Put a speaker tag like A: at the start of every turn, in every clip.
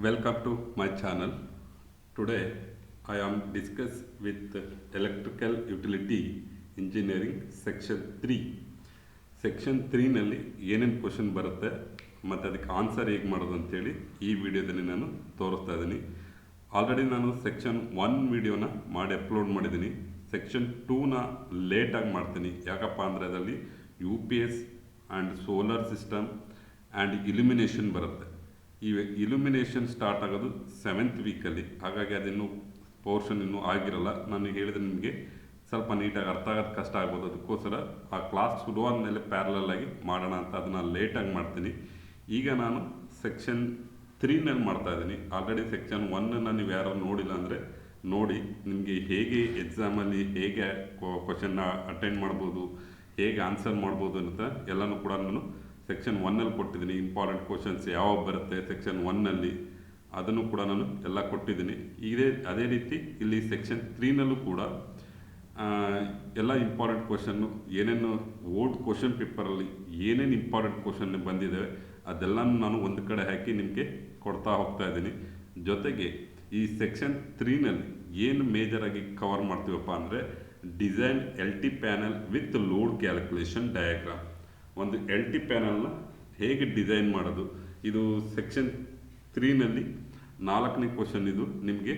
A: Welcome to my channel. Today I am discuss with electrical utility engineering section 3. Section 3ನಲ್ಲಿ ಏನೇನು question ಬರುತ್ತೆ ಮತ್ತು ಅದಕ್ಕೆ answer ಹೇಗೆ ಮಾಡೋದು ಅಂತೇಳಿ ಈ ವಿಡಿಯೋದಲ್ಲಿ ನಾನು ತೋರಿಸ್ತಾ ಇದ್ದೀನಿ. ಆಲ್ರೆಡಿ ನಾನು ಸೆಕ್ಷನ್ 1 ವಿಡಿಯೋನ ಮಾಡಿ ಅಪ್ಲೋಡ್ ಮಾಡಿದ್ದೀನಿ. ಸೆಕ್ಷನ್ 2ನ ಲೇಟಾಗಿ ಮಾಡ್ತೀನಿ. ಯಾಕಪ್ಪ ಅಂದರೆ ಅದರಲ್ಲಿ UPS and solar system and illumination ಬರುತ್ತೆ. ಈ ಇಲ್ಯುಮಿನೇಷನ್ ಸ್ಟಾರ್ಟ್ ಆಗೋದು 7th ವೀಕಲ್ಲಿ, ಹಾಗಾಗಿ ಅದಿನ್ನೂ ಪೋರ್ಷನ್ ಇನ್ನೂ ಆಗಿರಲ್ಲ. ನಾನು ಹೇಳಿದ್ರೆ ನಿಮಗೆ ಸ್ವಲ್ಪ ನೀಟಾಗಿ ಅರ್ಥ ಆಗೋದು ಕಷ್ಟ ಆಗ್ಬೋದು. ಅದಕ್ಕೋಸ್ಕರ ಆ ಕ್ಲಾಸ್ ಶುರುವಾದ ಮೇಲೆ ಪ್ಯಾರಲಲ್ ಆಗಿ ಮಾಡೋಣ ಅಂತ ಅದನ್ನು ಲೇಟಾಗಿ ಮಾಡ್ತೀನಿ. ಈಗ ನಾನು ಸೆಕ್ಷನ್ 3ನಲ್ಲಿ ಮಾಡ್ತಾ ಇದ್ದೀನಿ. ಆಲ್ರೆಡಿ ಸೆಕ್ಷನ್ 1ನ್ನು ನೀವು ಯಾರು ನೋಡಿಲ್ಲ ಅಂದರೆ ನೋಡಿ, ನಿಮಗೆ ಹೇಗೆ ಎಕ್ಸಾಮಲ್ಲಿ ಹೇಗೆ ಕ್ವಶನ್ನ ಅಟೆಂಡ್ ಮಾಡ್ಬೋದು, ಹೇಗೆ ಆನ್ಸರ್ ಮಾಡ್ಬೋದು ಅಂತ ಎಲ್ಲನೂ ಕೂಡ ನಾನು ಸೆಕ್ಷನ್ 1ನಲ್ಲಿ ಕೊಟ್ಟಿದ್ದೀನಿ. ಇಂಪಾರ್ಟೆಂಟ್ ಕ್ವಶನ್ಸ್ ಯಾವಾಗ ಬರುತ್ತೆ ಸೆಕ್ಷನ್ 1ನಲ್ಲಿ ಅದನ್ನು ಕೂಡ ನಾನು ಎಲ್ಲ ಕೊಟ್ಟಿದ್ದೀನಿ. ಅದೇ ರೀತಿ ಇಲ್ಲಿ ಸೆಕ್ಷನ್ 3ನಲ್ಲೂ ಕೂಡ ಎಲ್ಲ ಇಂಪಾರ್ಟೆಂಟ್ ಕ್ವಶನ್ನು ಏನೇನು ಓಲ್ಡ್ ಕ್ವಶನ್ ಪೇಪರಲ್ಲಿ ಏನೇನು ಇಂಪಾರ್ಟೆಂಟ್ ಕ್ವಶನ್ ಬಂದಿದ್ದಾವೆ ಅದೆಲ್ಲನೂ ನಾನು ಒಂದು ಕಡೆ ಹಾಕಿ ನಿಮಗೆ ಕೊಡ್ತಾ ಹೋಗ್ತಾ ಇದ್ದೀನಿ. ಜೊತೆಗೆ ಈ ಸೆಕ್ಷನ್ 3ನಲ್ಲಿ ಏನು ಮೇಜರಾಗಿ ಕವರ್ ಮಾಡ್ತೀವಪ್ಪ ಅಂದರೆ design LT panel with load calculation diagram. ಒಂದು LT ಪ್ಯಾನಲ್ನ ಹೇಗೆ ಡಿಸೈನ್ ಮಾಡೋದು, ಇದು ಸೆಕ್ಷನ್ 3ನಲ್ಲಿ 4ನೇ ಕ್ವಶನ್. ಇದು ನಿಮಗೆ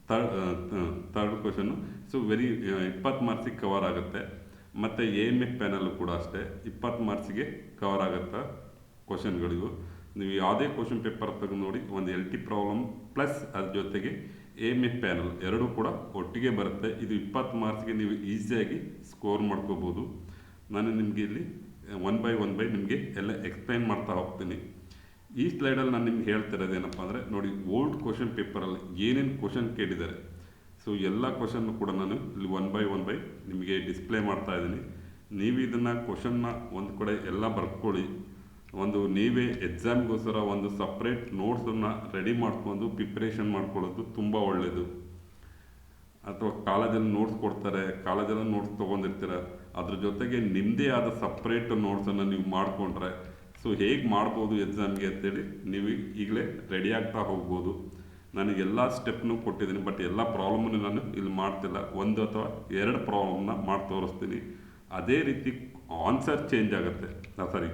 A: ಥರ್ಡ್ ಕ್ವಶನ್ನು. ಸೊ 20 ಮಾರ್ಕ್ಸಿಗೆ ಕವರ್ ಆಗುತ್ತೆ. ಮತ್ತು AMF ಪ್ಯಾನಲ್ಲು ಕೂಡ ಅಷ್ಟೇ 20 ಮಾರ್ಕ್ಸಿಗೆ ಕವರ್ ಆಗುತ್ತೆ ಕ್ವಶನ್ಗಳಿಗೂ. ನೀವು ಯಾವುದೇ ಕ್ವಶನ್ ಪೇಪರ್ ತೆಗೆದು ನೋಡಿ, ಒಂದು LT ಪ್ರಾಬ್ಲಮ್ ಪ್ಲಸ್ ಅದ್ರ ಜೊತೆಗೆ AMF ಪ್ಯಾನಲ್ ಎರಡೂ ಕೂಡ ಒಟ್ಟಿಗೆ ಬರುತ್ತೆ. ಇದು 20 ಮಾರ್ಕ್ಸ್ಗೆ ನೀವು ಈಸಿಯಾಗಿ ಸ್ಕೋರ್ ಮಾಡ್ಕೋಬೋದು. ನಾನು ನಿಮಗೆ ಇಲ್ಲಿ ಒನ್ ಬೈ ನಿಮಗೆ ಎಲ್ಲ ಎಕ್ಸ್ಪ್ಲೈನ್ ಮಾಡ್ತಾ ಹೋಗ್ತೀನಿ. ಈ ಸ್ಲೈಡಲ್ಲಿ ನಾನು ನಿಮ್ಗೆ ಹೇಳ್ತಿರೋದು ಏನಪ್ಪ ಅಂದರೆ ನೋಡಿ, ಓಲ್ಡ್ ಕ್ವಶನ್ ಪೇಪರಲ್ಲಿ ಏನೇನು ಕ್ವಶನ್ ಕೇಳಿದ್ದಾರೆ. ಸೊ ಎಲ್ಲ ಕ್ವಶನ್ನು ಕೂಡ ನಾನು ಇಲ್ಲಿ ಒನ್ ಬೈ ನಿಮಗೆ ಡಿಸ್ಪ್ಲೇ ಮಾಡ್ತಾ ಇದ್ದೀನಿ. ನೀವು ಇದನ್ನು ಕ್ವಶನ್ನ ಒಂದು ಕಡೆ ಎಲ್ಲ ಬರ್ಕೊಳ್ಳಿ. ಒಂದು ನೀವೇ ಎಕ್ಸಾಮ್ಗೋಸ್ಕರ ಒಂದು ಸಪ್ರೇಟ್ ನೋಟ್ಸನ್ನು ರೆಡಿ ಮಾಡ್ಕೊಂಡು ಪ್ರಿಪ್ರೇಷನ್ ಮಾಡ್ಕೊಳ್ಳೋದು ತುಂಬ ಒಳ್ಳೆಯದು. ಅಥವಾ ಕಾಲೇಜಲ್ಲಿ ನೋಟ್ಸ್ ಕೊಡ್ತಾರೆ, ಕಾಲೇಜಲ್ಲಿ ನೋಟ್ಸ್ ತೊಗೊಂಡಿರ್ತೀರ, ಅದ್ರ ಜೊತೆಗೆ ನಿಮ್ಮದೇ ಆದ ಸಪ್ರೇಟ್ ನೋಟ್ಸನ್ನು ನೀವು ಮಾಡಿಕೊಂಡ್ರೆ ಸೊ ಹೇಗೆ ಮಾಡ್ಬೋದು ಎಕ್ಸಾಮ್ಗೆ ಅಂತೇಳಿ ನೀವು ಈಗಲೇ ರೆಡಿ ಆಗ್ತಾ ಹೋಗ್ಬೋದು. ನನಗೆಲ್ಲ ಸ್ಟೆಪ್ನೂ ಕೊಟ್ಟಿದ್ದೀನಿ, ಬಟ್ ಎಲ್ಲ ಪ್ರಾಬ್ಲಮ್ನು ನಾನು ಇಲ್ಲಿ ಮಾಡ್ತಿಲ್ಲ. 1 ಅಥವಾ 2 ಪ್ರಾಬ್ಲಮ್ನ ಮಾಡಿ ತೋರಿಸ್ತೀನಿ. ಅದೇ ರೀತಿ ಆನ್ಸರ್ ಚೇಂಜ್ ಆಗುತ್ತೆ,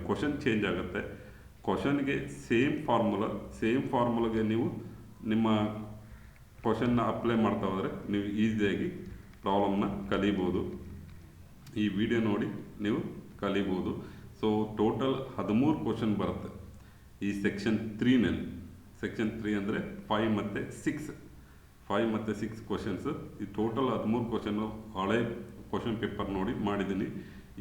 A: ಕ್ವಶನ್ ಚೇಂಜ್ ಆಗುತ್ತೆ. ಕ್ವಶನ್ಗೆ ಸೇಮ್ ಫಾರ್ಮುಲಾಗೆ ನೀವು ನಿಮ್ಮ ಕ್ವಶನ್ನ ಅಪ್ಲೈ ಮಾಡ್ತಾ ಹೋದರೆ ನೀವು ಈಸಿಯಾಗಿ ಪ್ರಾಬ್ಲಮ್ನ ಕಲಿಬೋದು. ಈ ವಿಡಿಯೋ ನೋಡಿ ನೀವು ಕಲಿಬೋದು. ಸೊ ಟೋಟಲ್ 13 ಕ್ವಶನ್ ಬರುತ್ತೆ ಈ ಸೆಕ್ಷನ್ 3ನಲ್ಲಿ. ಸೆಕ್ಷನ್ 3 ಅಂದರೆ 5 ಮತ್ತು 6 ಕ್ವಶನ್ಸ್. ಈ ಟೋಟಲ್ 13 ಕ್ವಶನ್ನು ಹಳೆ ಕ್ವಶನ್ ಪೇಪರ್ ನೋಡಿ ಮಾಡಿದ್ದೀನಿ.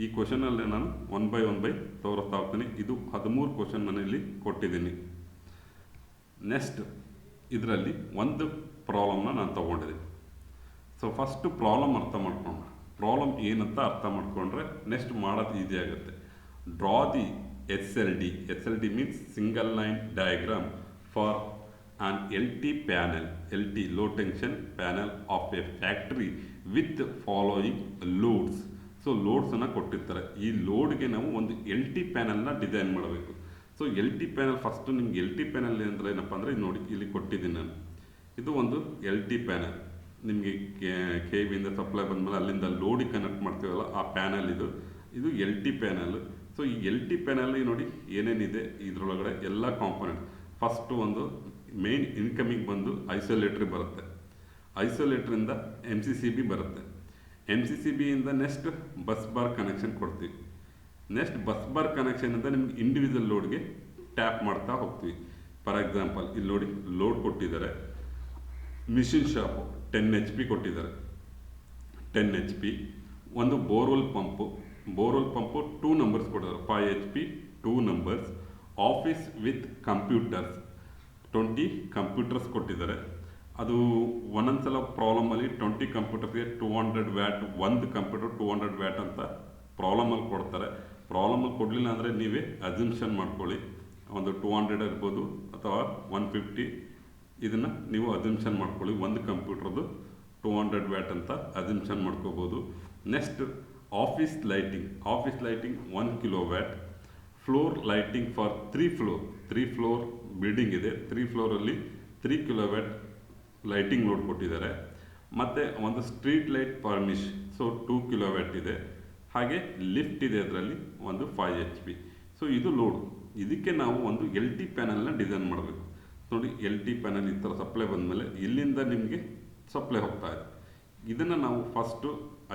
A: ಈ ಕ್ವಶನಲ್ಲೇ ನಾನು ಒನ್ ಬೈ ತೋರಿಸ್ತಾ ಹೋಗ್ತೀನಿ. ಇದು 13 ಕ್ವಶನ್ ನಾನು ಇಲ್ಲಿ ಕೊಟ್ಟಿದ್ದೀನಿ. ನೆಕ್ಸ್ಟ್ ಇದರಲ್ಲಿ ಒಂದು ಪ್ರಾಬ್ಲಮ್ನ ನಾನು ತೊಗೊಂಡಿದ್ದೀನಿ. ಸೊ ಫಸ್ಟು ಪ್ರಾಬ್ಲಮ್ ಅರ್ಥ ಮಾಡ್ಕೊಂಡು, ಪ್ರಾಬ್ಲಮ್ ಏನಂತ ಅರ್ಥ ಮಾಡಿಕೊಂಡ್ರೆ ನೆಕ್ಸ್ಟ್ ಮಾಡೋದು ಈಸಿ ಆಗುತ್ತೆ. Draw the SLD means single line diagram for an LT panel, LT low tension panel of a factory with following loads. So ಲೋಡ್ಸನ್ನು ಕೊಟ್ಟಿರ್ತಾರೆ. ಈ ಲೋಡ್ಗೆ ನಾವು ಒಂದು LT ಪ್ಯಾನಲ್ನ ಡಿಸೈನ್ ಮಾಡಬೇಕು. ಸೊ LT ಪ್ಯಾನಲ್ ಫಸ್ಟು ನಿಮ್ಗೆ LT ಪ್ಯಾನಲ್ ಅಂದರೆ ಏನಪ್ಪ ಅಂದರೆ ನೋಡಿ ಇಲ್ಲಿ ಕೊಟ್ಟಿದ್ದೀನಿ ನಾನು. ಇದು ಒಂದು LT ಪ್ಯಾನಲ್. ನಿಮಗೆ KVಯಿಂದ ಸಪ್ಲೈ ಬಂದಮೇಲೆ ಅಲ್ಲಿಂದ ಲೋಡಿಗೆ ಕನೆಕ್ಟ್ ಮಾಡ್ತೀವಲ್ಲ ಆ ಪ್ಯಾನಲ್ ಇದು LT ಪ್ಯಾನಲ್. ಸೊ ಈ LT ಪ್ಯಾನಲ್ಲಿ ನೋಡಿ ಏನೇನಿದೆ ಇದರೊಳಗಡೆ ಎಲ್ಲ ಕಾಂಪೊನೆಂಟ್. ಫಸ್ಟು ಒಂದು ಮೇನ್ ಇನ್ಕಮಿಂಗ್ ಬಂದು ಐಸೋಲೇಟ್ರಿ ಬರುತ್ತೆ. ಐಸೋಲೇಟ್ರಿಂದ MCCB ಬರುತ್ತೆ. MCCBಯಿಂದ ನೆಕ್ಸ್ಟ್ ಬಸ್ ಬಾರ್ ಕನೆಕ್ಷನ್ ಕೊಡ್ತೀವಿ. ನೆಕ್ಸ್ಟ್ ಬಸ್ ಬಾರ್ ಕನೆಕ್ಷನಿಂದ ನಿಮ್ಗೆ ಇಂಡಿವಿಜುವಲ್ ಲೋಡ್ಗೆ ಟ್ಯಾಪ್ ಮಾಡ್ತಾ ಹೋಗ್ತೀವಿ. ಫಾರ್ ಎಕ್ಸಾಂಪಲ್ ಇಲ್ಲಿ ನೋಡಿ ಲೋಡ್ ಕೊಟ್ಟಿದ್ದಾರೆ. ಮಿಷಿನ್ ಶಾಪು 10 HP ಕೊಟ್ಟಿದ್ದಾರೆ. 10 HP. ಒಂದು ಬೋರ್ವೆಲ್ ಪಂಪು 2 ನಂಬರ್ಸ್ ಕೊಟ್ಟಿದ್ದಾರೆ. 5 HP 2 numbers. Office with computers 20 computers ಕೊಟ್ಟಿದ್ದಾರೆ. ಅದು ಒಂದೊಂದ್ಸಲ ಪ್ರಾಬ್ಲಮಲ್ಲಿ 20 ಕಂಪ್ಯೂಟರ್ಸ್ಗೆ 200 ವ್ಯಾಟ್, ಒಂದು ಕಂಪ್ಯೂಟರ್ 200 ವ್ಯಾಟ್ ಅಂತ ಪ್ರಾಬ್ಲಮಲ್ಲಿ ಕೊಡ್ತಾರೆ. ಪ್ರಾಬ್ಲಮಲ್ಲಿ ಕೊಡಲಿಲ್ಲ ಅಂದರೆ ನೀವೇ ಅಸಂಪ್ಷನ್ ಮಾಡ್ಕೊಳ್ಳಿ. ಒಂದು 200 ಇರ್ಬೋದು ಅಥವಾ 150, ಇದನ್ನು ನೀವು ಅಸಂಪ್ಷನ್ ಮಾಡ್ಕೊಳ್ಳಿ. ಒಂದು ಕಂಪ್ಯೂಟರ್ದು 200 ವ್ಯಾಟ್ ಅಂತ ಅಸಂಪ್ಷನ್ ಮಾಡ್ಕೋಬೋದು. Next office lighting 1 kilowatt. Floor lighting for 3 floor building ಇದೆ. 3 ಫ್ಲೋರಲ್ಲಿ 3 ಕಿಲೋವ್ಯಾಟ್ ಲೈಟಿಂಗ್ ಲೋಡ್ ಕೊಟ್ಟಿದ್ದಾರೆ. ಮತ್ತು ಒಂದು street light furnish, so 2 kilowatt ಇದೆ. ಹಾಗೆ ಲಿಫ್ಟ್ ಇದೆ, ಅದರಲ್ಲಿ ಒಂದು 5 HP. ಸೊ ಇದು ಲೋಡ್. ಇದಕ್ಕೆ ನಾವು ಒಂದು LT ಪ್ಯಾನಲ್ನ ಡಿಸೈನ್ ಮಾಡಬೇಕು. ನೋಡಿ, LT ಪ್ಯಾನಲ್ ಈ ಥರ ಸಪ್ಲೈ ಬಂದಮೇಲೆ ಇಲ್ಲಿಂದ ನಿಮಗೆ ಸಪ್ಲೈ ಹೋಗ್ತಾ ಇದೆ. ಇದನ್ನು ನಾವು ಫಸ್ಟು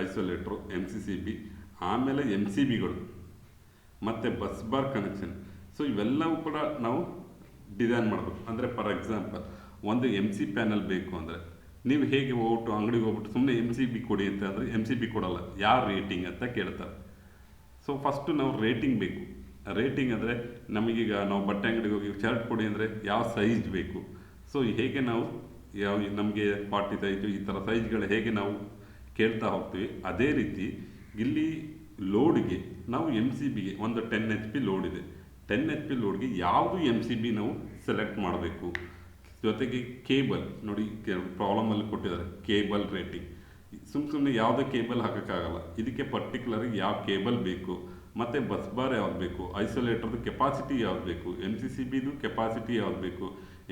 A: ಐಸೋಲೇಟ್ರು, MCCB, ಆಮೇಲೆ MCBಗಳು ಮತ್ತು ಬಸ್ ಬಾರ್ ಕನೆಕ್ಷನ್, ಸೊ ಇವೆಲ್ಲವೂ ಕೂಡ ನಾವು ಡಿಸೈನ್ ಮಾಡಬೇಕು. ಅಂದರೆ ಫಾರ್ ಎಕ್ಸಾಂಪಲ್ ಒಂದು MC ಪ್ಯಾನಲ್ ಬೇಕು ಅಂದರೆ ನೀವು ಹೇಗೆ ಹೋಗ್ಬಿಟ್ಟು ಅಂಗಡಿಗೆ ಹೋಗ್ಬಿಟ್ಟು ಸುಮ್ಮನೆ MCB ಕೊಡಿ ಅಂತ ಅಂದರೆ MCB ಕೊಡಲ್ಲ, ಯಾವ ರೇಟಿಂಗ್ ಅಂತ ಕೇಳ್ತಾರೆ. ಸೊ ಫಸ್ಟು ನಾವು ರೇಟಿಂಗ್ ಬೇಕು. ರೇಟಿಂಗ್ ಅಂದರೆ ನಮಗೀಗ ನಾವು ಬಟ್ಟೆ ಅಂಗಡಿಗೆ ಹೋಗಿ ಶರ್ಟ್ ಕೊಡಿ ಅಂದರೆ ಯಾವ ಸೈಜ್ ಬೇಕು, ಸೊ ಹೇಗೆ ನಾವು ನಮಗೆ 40 ಸೈಜು ಈ ಥರ ಸೈಜ್ಗಳು ಹೇಗೆ ನಾವು ಕೇಳ್ತಾ ಹೋಗ್ತೀವಿ, ಅದೇ ರೀತಿ ಇಲ್ಲಿ ಲೋಡ್ಗೆ ನಾವು MCBಗೆ ಒಂದು 10 HP ಲೋಡ್ ಇದೆ. 10 HP ಲೋಡ್ಗೆ ಯಾವುದು MCB ನಾವು ಸೆಲೆಕ್ಟ್ ಮಾಡಬೇಕು. ಜೊತೆಗೆ ಕೇಬಲ್ ನೋಡಿ, ಪ್ರಾಬ್ಲಮಲ್ಲಿ ಕೊಟ್ಟಿದ್ದಾರೆ ಕೇಬಲ್ ರೇಟಿಂಗ್. ಸುಮ್ಮನೆ ಯಾವುದೇ ಕೇಬಲ್ ಹಾಕೋಕ್ಕಾಗಲ್ಲ, ಇದಕ್ಕೆ ಪರ್ಟಿಕ್ಯುಲರಾಗಿ ಯಾವ ಕೇಬಲ್ ಬೇಕು, ಮತ್ತು ಬಸ್ ಬಾರ್ ಯಾವ್ದು ಬೇಕು, ಐಸೋಲೇಟರ್ದು ಕೆಪಾಸಿಟಿ ಯಾವ್ದು ಬೇಕು, MCCBದು ಕೆಪಾಸಿಟಿ ಯಾವ್ದು ಬೇಕು,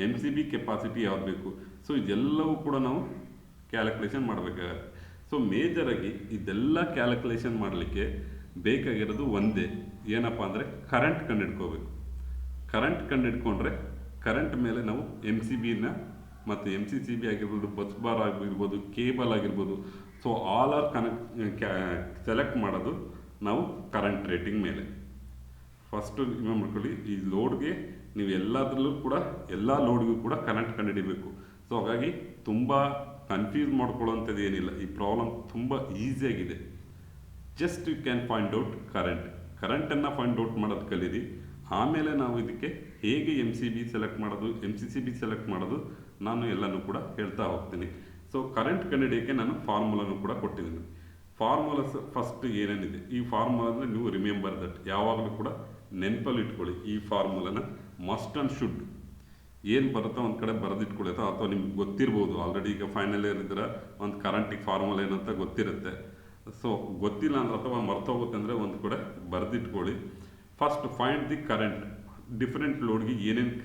A: MCB ಕೆಪಾಸಿಟಿ ಯಾವ್ದು ಬೇಕು. ಸೊ ಇದೆಲ್ಲವೂ ಕೂಡ ನಾವು ಕ್ಯಾಲ್ಕುಲೇಷನ್ ಮಾಡಬೇಕಾಗತ್ತೆ. ಸೊ ಮೇಜರಾಗಿ ಇದೆಲ್ಲ ಕ್ಯಾಲ್ಕುಲೇಷನ್ ಮಾಡಲಿಕ್ಕೆ ಬೇಕಾಗಿರೋದು ಒಂದೇ, ಏನಪ್ಪ ಅಂದರೆ ಕರೆಂಟ್ ಕಂಡುಹಿಡ್ಕೋಬೇಕು. ಕರೆಂಟ್ ಕಂಡುಹಿಡ್ಕೊಂಡ್ರೆ ಕರೆಂಟ್ ಮೇಲೆ ನಾವು MCBನ ಮತ್ತು MCCB ಆಗಿರ್ಬೋದು, ಬಸ್ ಬಾರ್ ಆಗಿರ್ಬೋದು, ಕೇಬಲ್ ಆಗಿರ್ಬೋದು, ಸೊ ಆಲ್ ಆರ್ ಸೆಲೆಕ್ಟ್ ಮಾಡೋದು ನಾವು ಕರೆಂಟ್ ರೇಟಿಂಗ್ ಮೇಲೆ. ಫಸ್ಟು ನೀವು ಮಾಡ್ಕೊಳ್ಳಿ, ಈ ಲೋಡ್ಗೆ ನೀವು ಎಲ್ಲದರಲ್ಲೂ ಕೂಡ ಎಲ್ಲ ಲೋಡ್ಗೂ ಕೂಡ ಕರೆಂಟ್ ಕಂಡುಹಿಡಿಬೇಕು. ಸೊ ಹಾಗಾಗಿ ತುಂಬ ಕನ್ಫ್ಯೂಸ್ ಮಾಡ್ಕೊಳ್ಳೋಂಥದ್ದು ಏನಿಲ್ಲ, ಈ ಪ್ರಾಬ್ಲಮ್ ತುಂಬ ಈಸಿಯಾಗಿದೆ. Just you can find out ಕರೆಂಟನ್ನು ಫೈಂಡ್ ಔಟ್ ಮಾಡೋದು ಕಲೀರಿ. ಆಮೇಲೆ ನಾವು ಇದಕ್ಕೆ ಹೇಗೆ MCB ಸೆಲೆಕ್ಟ್ ಮಾಡೋದು, MCCB ಸೆಲೆಕ್ಟ್ ಮಾಡೋದು ನಾನು ಎಲ್ಲನೂ ಕೂಡ ಹೇಳ್ತಾ ಹೋಗ್ತೀನಿ. ಸೊ ಕರೆಂಟ್ ಕಂಡುಹಿಡಿಯೋಕ್ಕೆ ನಾನು ಫಾರ್ಮುಲಾನು ಕೂಡ ಕೊಟ್ಟಿದ್ದೀನಿ. ಫಾರ್ಮುಲಾಸ್ ಫಸ್ಟ್ ಏನೇನಿದೆ, ಈ ಫಾರ್ಮುಲಾನ ನೀವು ರಿಮೆಂಬರ್ ದಟ್, ಯಾವಾಗಲೂ ಕೂಡ ನೆನಪಲ್ಲಿ ಇಟ್ಕೊಳ್ಳಿ. ಈ ಫಾರ್ಮುಲಾನ ಮಸ್ಟ್ ಆ್ಯಂಡ್ ಶುಡ್ ಏನು ಬರುತ್ತೋ ಒಂದು ಕಡೆ ಬರೆದಿಟ್ಕೊಳ್ಳಿ, ಅಥವಾ ನಿಮ್ಗೆ ಗೊತ್ತಿರ್ಬೋದು. ಆಲ್ರೆಡಿ ಈಗ ಫೈನಲ್ ಇಯರ್ ಇದ್ರೆ ಒಂದು ಕರೆಂಟಿಗೆ ಫಾರ್ಮುಲಾ ಏನಂತ ಗೊತ್ತಿರುತ್ತೆ. ಸೊ ಗೊತ್ತಿಲ್ಲ ಅಂದ್ರೆ ಅಥವಾ ಮರ್ತೋಗುತ್ತೆ ಅಂದರೆ ಒಂದು ಕಡೆ ಬರೆದಿಟ್ಕೊಳ್ಳಿ. First find the current, different ಲೋಡ್ಗೆ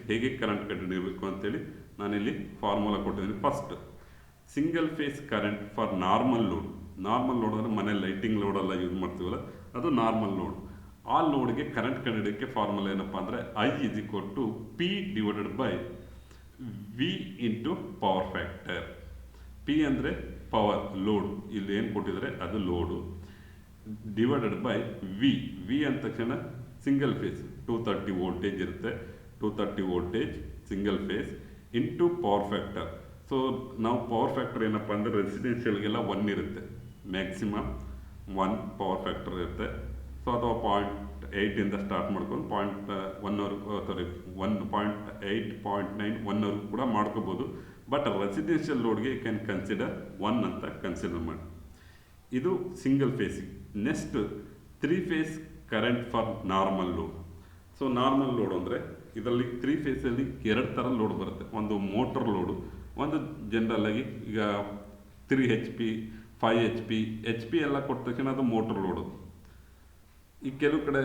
A: ಹೇಗೆ ಕರೆಂಟ್ ಕಂಡುಹಿಡಿಯಬೇಕು ಅಂತೇಳಿ ನಾನಿಲ್ಲಿ ಫಾರ್ಮುಲಾ ಕೊಟ್ಟಿದ್ದೀನಿ. First single phase current for normal load. Normal load ಅಂದರೆ ಮನೆ ಲೈಟಿಂಗ್ ಲೋಡೆಲ್ಲ ಯೂಸ್ ಮಾಡ್ತೀವಲ್ಲ, ಅದು ನಾರ್ಮಲ್ ಲೋಡ್. ಆ ಲೋಡ್ಗೆ ಕರೆಂಟ್ ಕಂಡುಹಿಡಿಯೋಕ್ಕೆ ಫಾರ್ಮುಲಾ ಏನಪ್ಪ ಅಂದರೆ I = P/V × power factor. P ಅಂದರೆ ಪವರ್, ಲೋಡ್, ಇಲ್ಲಿ ಏನು ಕೊಟ್ಟಿದ್ದಾರೆ ಅದು ಲೋಡು, ಡಿವೈಡೆಡ್ ಬೈ ವಿ ಅಂದ ತಕ್ಷಣ ಸಿಂಗಲ್ ಫೇಸ್ 230 ವೋಲ್ಟೇಜ್ ಇರುತ್ತೆ, 230 voltage single phase into power factor. So ನಾವು ಪವರ್ ಫ್ಯಾಕ್ಟರ್ ಏನಪ್ಪ ಅಂದರೆ ರೆಸಿಡೆನ್ಷಿಯಲ್ಗೆಲ್ಲ 1 ಇರುತ್ತೆ, ಮ್ಯಾಕ್ಸಿಮಮ್ 1 ಪವರ್ ಫ್ಯಾಕ್ಟರ್ ಇರುತ್ತೆ. ಸೊ ಅಥವಾ 0.8 ಸ್ಟಾರ್ಟ್ ಮಾಡ್ಕೊಂಡು 1.8, 0.9, 1 ಕೂಡ ಮಾಡ್ಕೋಬೋದು. ಬಟ್ ರೆಸಿಡೆನ್ಷಿಯಲ್ ಲೋಡ್ಗೆ ಯು ಕ್ಯಾನ್ ಕನ್ಸಿಡರ್ 1 ಅಂತ ಕನ್ಸಿಡರ್ ಮಾಡಿ. ಇದು ಸಿಂಗಲ್ ಫೇಸಿಗೆ. Next 3 phase current for normal load. So normal load ಅಂದರೆ ಇದರಲ್ಲಿ 3 ಫೇಸಲ್ಲಿ 2 ಥರ ಲೋಡ್ ಬರುತ್ತೆ. ಒಂದು ಮೋಟರ್ ಲೋಡು, ಒಂದು ಜನರಲ್ಲಾಗಿ ಈಗ 3 HP, 5 HP ಎಲ್ಲ ಕೊಟ್ಟ ತಕ್ಷಣ ಅದು ಮೋಟರ್ ಲೋಡು. ಈ ಕೆಲವು ಕಡೆ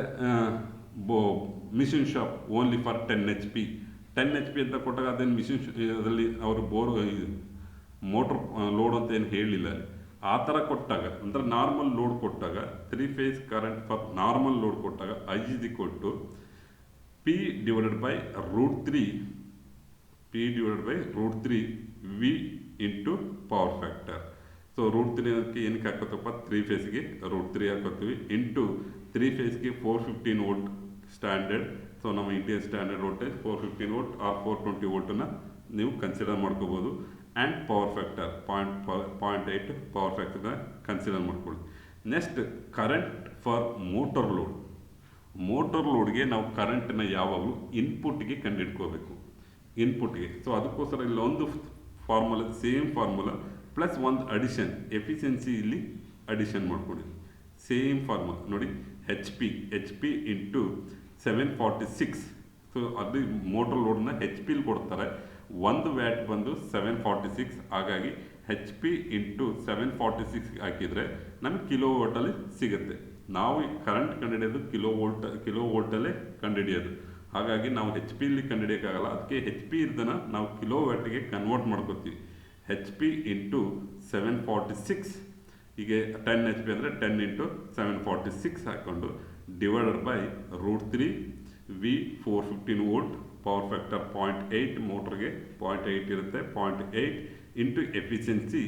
A: machine shop only for 10 HP ಅಂತ ಕೊಟ್ಟಾಗ ಅದೇನು ಮಿಷಿನ್ ಅದರಲ್ಲಿ ಅವರು ಮೋಟ್ರ್ ಲೋಡ್ ಅಂತ ಏನು ಹೇಳಿಲ್ಲ. ಆ ಥರ ಕೊಟ್ಟಾಗ ಅಂದರೆ ನಾರ್ಮಲ್ ಲೋಡ್ ಕೊಟ್ಟಾಗ 3 phase current for normal load ಕೊಟ್ಟಾಗ I = P/√3 V × power factor. So √3 ಅದಕ್ಕೆ ಏನಕ್ಕೆ ಹಾಕೋತಪ್ಪ, 3 ಫೇಸ್ಗೆ √3 ಹಾಕೋತೀವಿ, ಇಂಟು 3 ಫೇಸ್ಗೆ 415 ವೋಲ್ಟ್ ಸ್ಟ್ಯಾಂಡರ್ಡ್. ಸೊ ನಮ್ಮ Indian standard voltage 415 volt or 420 ವೋಲ್ಟನ್ನು ನೀವು ಕನ್ಸಿಡರ್ ಮಾಡ್ಕೋಬೋದು. ಆ್ಯಂಡ್ ಪವರ್ ಫ್ಯಾಕ್ಟರ್ 0.8 ಪವರ್ ಫ್ಯಾಕ್ಟರ್ನ ಕನ್ಸಿಡರ್ ಮಾಡ್ಕೊಳ್ಳಿ. Next current for motor load. Motor ಲೋಡ್ಗೆ ನಾವು ಕರೆಂಟನ್ನು ಯಾವಾಗಲೂ ಇನ್ಪುಟ್ಗೆ ಕಂಡುಹಿಡ್ಕೋಬೇಕು, ಇನ್ಪುಟ್ಗೆ. ಸೊ ಅದಕ್ಕೋಸ್ಕರ ಇಲ್ಲಿ ಒಂದು ಫಾರ್ಮುಲಾ, ಸೇಮ್ ಫಾರ್ಮುಲಾ ಪ್ಲಸ್ ಒಂದು ಅಡಿಷನ್, ಎಫಿಷಿಯನ್ಸಿ ಇಲ್ಲಿ ಅಡಿಷನ್ ಮಾಡ್ಕೊಳ್ಳಿ. ಸೇಮ್ ಫಾರ್ಮುಲಾ ನೋಡಿ, HP × 746. ಸೊ ಅದು ಮೋಟರ್ ಲೋಡ್ನ HP ಕೊಡ್ತಾರೆ. 1 ವ್ಯಾಟ್ ಬಂದು 746, ಹಾಗಾಗಿ HP × 746 ಹಾಕಿದರೆ ನಮಗೆ ಕಿಲೋ ವೋಲ್ಟಲ್ಲಿ ಸಿಗುತ್ತೆ. ನಾವು ಈ ಕರೆಂಟ್ ಕಂಡುಹಿಡಿಯೋದು ಕಿಲೋ ವೋಲ್ಟಲ್ಲೇ ಕಂಡುಹಿಡಿಯೋದು. ಹಾಗಾಗಿ ನಾವು ಎಚ್ ಪಿಲಿ ಕಂಡುಹಿಡಿಯೋಕ್ಕಾಗಲ್ಲ. ಅದಕ್ಕೆ ಎಚ್ ಪಿ ಇದನ್ನು ನಾವು ಕಿಲೋವ್ಯಾಟ್ಗೆ ಕನ್ವರ್ಟ್ ಮಾಡ್ಕೊತೀವಿ. ಎಚ್ ಪಿ ಇಂಟು 746, ಹೀಗೆ 10 ಎಚ್ ಪಿ ಅಂದರೆ 10 ಇಂಟು 746 ಹಾಕ್ಕೊಂಡು divided by √3 V 415 volt, power factor 0.8, ಮೋಟ್ರಿಗೆ 0.8 ಇರುತ್ತೆ, 0.8 ಇಂಟು ಎಫಿಷಿಯನ್ಸಿ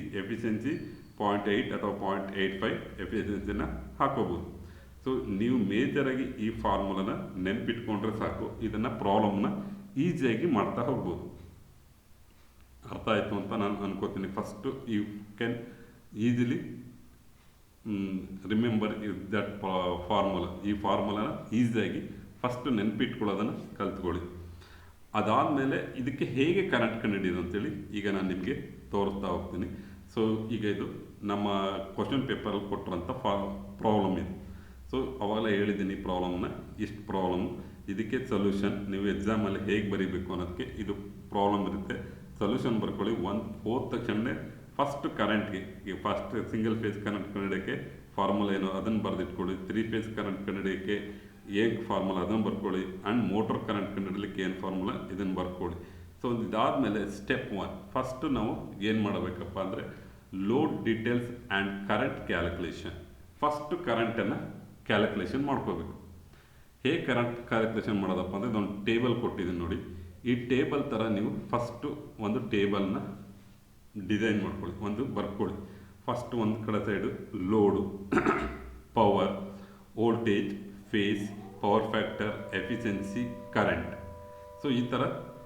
A: 0.8 ಅಥವಾ 0.85 ಎಫಿಷಿಯನ್ಸಿನ ಹಾಕೋಬೋದು. ಸೊ ನೀವು ಮೇಜರಾಗಿ ಈ ಫಾರ್ಮುಲಾನ ನೆನಪಿಟ್ಕೊಂಡ್ರೆ ಸಾಕು, ಇದನ್ನು ಪ್ರಾಬ್ಲಮ್ನ ಈಸಿಯಾಗಿ ಮಾಡ್ತಾ ಹೋಗ್ಬೋದು. ಅರ್ಥ ಆಯಿತು ಅಂತ ನಾನು ಅನ್ಕೋತೀನಿ. First you can easily remember that formula. ಈ ಫಾರ್ಮುಲಾನ ಈಸಿಯಾಗಿ ಫಸ್ಟು ನೆನಪಿಟ್ಕೊಳ್ಳೋದನ್ನು ಕಲ್ತ್ಕೊಳ್ಳಿ. ಅದಾದಮೇಲೆ ಇದಕ್ಕೆ ಹೇಗೆ ಕರೆಂಟ್ ಕಂಡುಹಿಡಿಯೋದು ಅಂತೇಳಿ ಈಗ ನಾನು ನಿಮಗೆ ತೋರಿಸ್ತಾ ಹೋಗ್ತೀನಿ. ಸೊ ಈಗ ಇದು ನಮ್ಮ ಕ್ವಶನ್ ಪೇಪರಲ್ಲಿ ಕೊಟ್ಟಿರೋಂಥ ಪ್ರಾಬ್ಲಮ್ ಇದು. ಸೊ ಅವಾಗಲೇ ಹೇಳಿದ್ದೀನಿ ಪ್ರಾಬ್ಲಮ್ನ, ಇಷ್ಟು ಪ್ರಾಬ್ಲಮ್, ಇದಕ್ಕೆ ಸೊಲ್ಯೂಷನ್ ನೀವು ಎಕ್ಸಾಮಲ್ಲಿ ಹೇಗೆ ಬರೀಬೇಕು ಅನ್ನೋದಕ್ಕೆ ಇದು ಪ್ರಾಬ್ಲಮ್ ಇರುತ್ತೆ. ಸೊಲ್ಯೂಷನ್ ಬರ್ಕೊಳ್ಳಿ. 1/4 ತಕ್ಷಣ ಫಸ್ಟ್ ಕರೆಂಟ್ಗೆ, ಫಸ್ಟ್ ಸಿಂಗಲ್ ಫೇಸ್ ಕರೆಂಟ್ ಕಂಡುಹಿಡಿಯೋಕ್ಕೆ ಫಾರ್ಮುಲಾ ಏನು ಅದನ್ನು ಬರೆದಿಟ್ಕೊಳ್ಳಿ. 3 ಫೇಸ್ ಕರೆಂಟ್ ಕಂಡುಹಿಡಿಯೋಕ್ಕೆ ಏನು ಫಾರ್ಮುಲಾ ಅದನ್ನು ಬರ್ಕೊಳ್ಳಿ. ಆ್ಯಂಡ್ ಮೋಟರ್ ಕರೆಂಟ್ ಕಂಡುಹಿಡಲಿಕ್ಕೆ ಏನು ಫಾರ್ಮುಲಾ ಇದನ್ನು ಬರ್ಕೊಳ್ಳಿ. ಸೊ ಇದಾದಮೇಲೆ ಸ್ಟೆಪ್ 1 ಫಸ್ಟು ನಾವು ಏನು ಮಾಡಬೇಕಪ್ಪ ಅಂದರೆ load details and current calculation. First ಕರೆಂಟನ್ನು ಕ್ಯಾಲ್ಕುಲೇಷನ್ ಮಾಡ್ಕೋಬೇಕು. ಹೇಗೆ ಕರೆಂಟ್ ಕ್ಯಾಲ್ಕುಲೇಷನ್ ಮಾಡೋದಪ್ಪ ಅಂದರೆ ಇದೊಂದು ಟೇಬಲ್ ಕೊಟ್ಟಿದ್ದೀನಿ ನೋಡಿ. ಈ ಟೇಬಲ್ ಥರ ನೀವು ಫಸ್ಟು ಒಂದು ಟೇಬಲ್ನ ಡಿಸೈನ್ ಮಾಡ್ಕೊಳ್ಳಿ, ಒಂದು ಬರ್ಕೊಳ್ಳಿ. ಫಸ್ಟ್ ಒಂದು ಕಡೆ side load, power, voltage, phase, power factor, efficiency, current. So ಈ ಥರ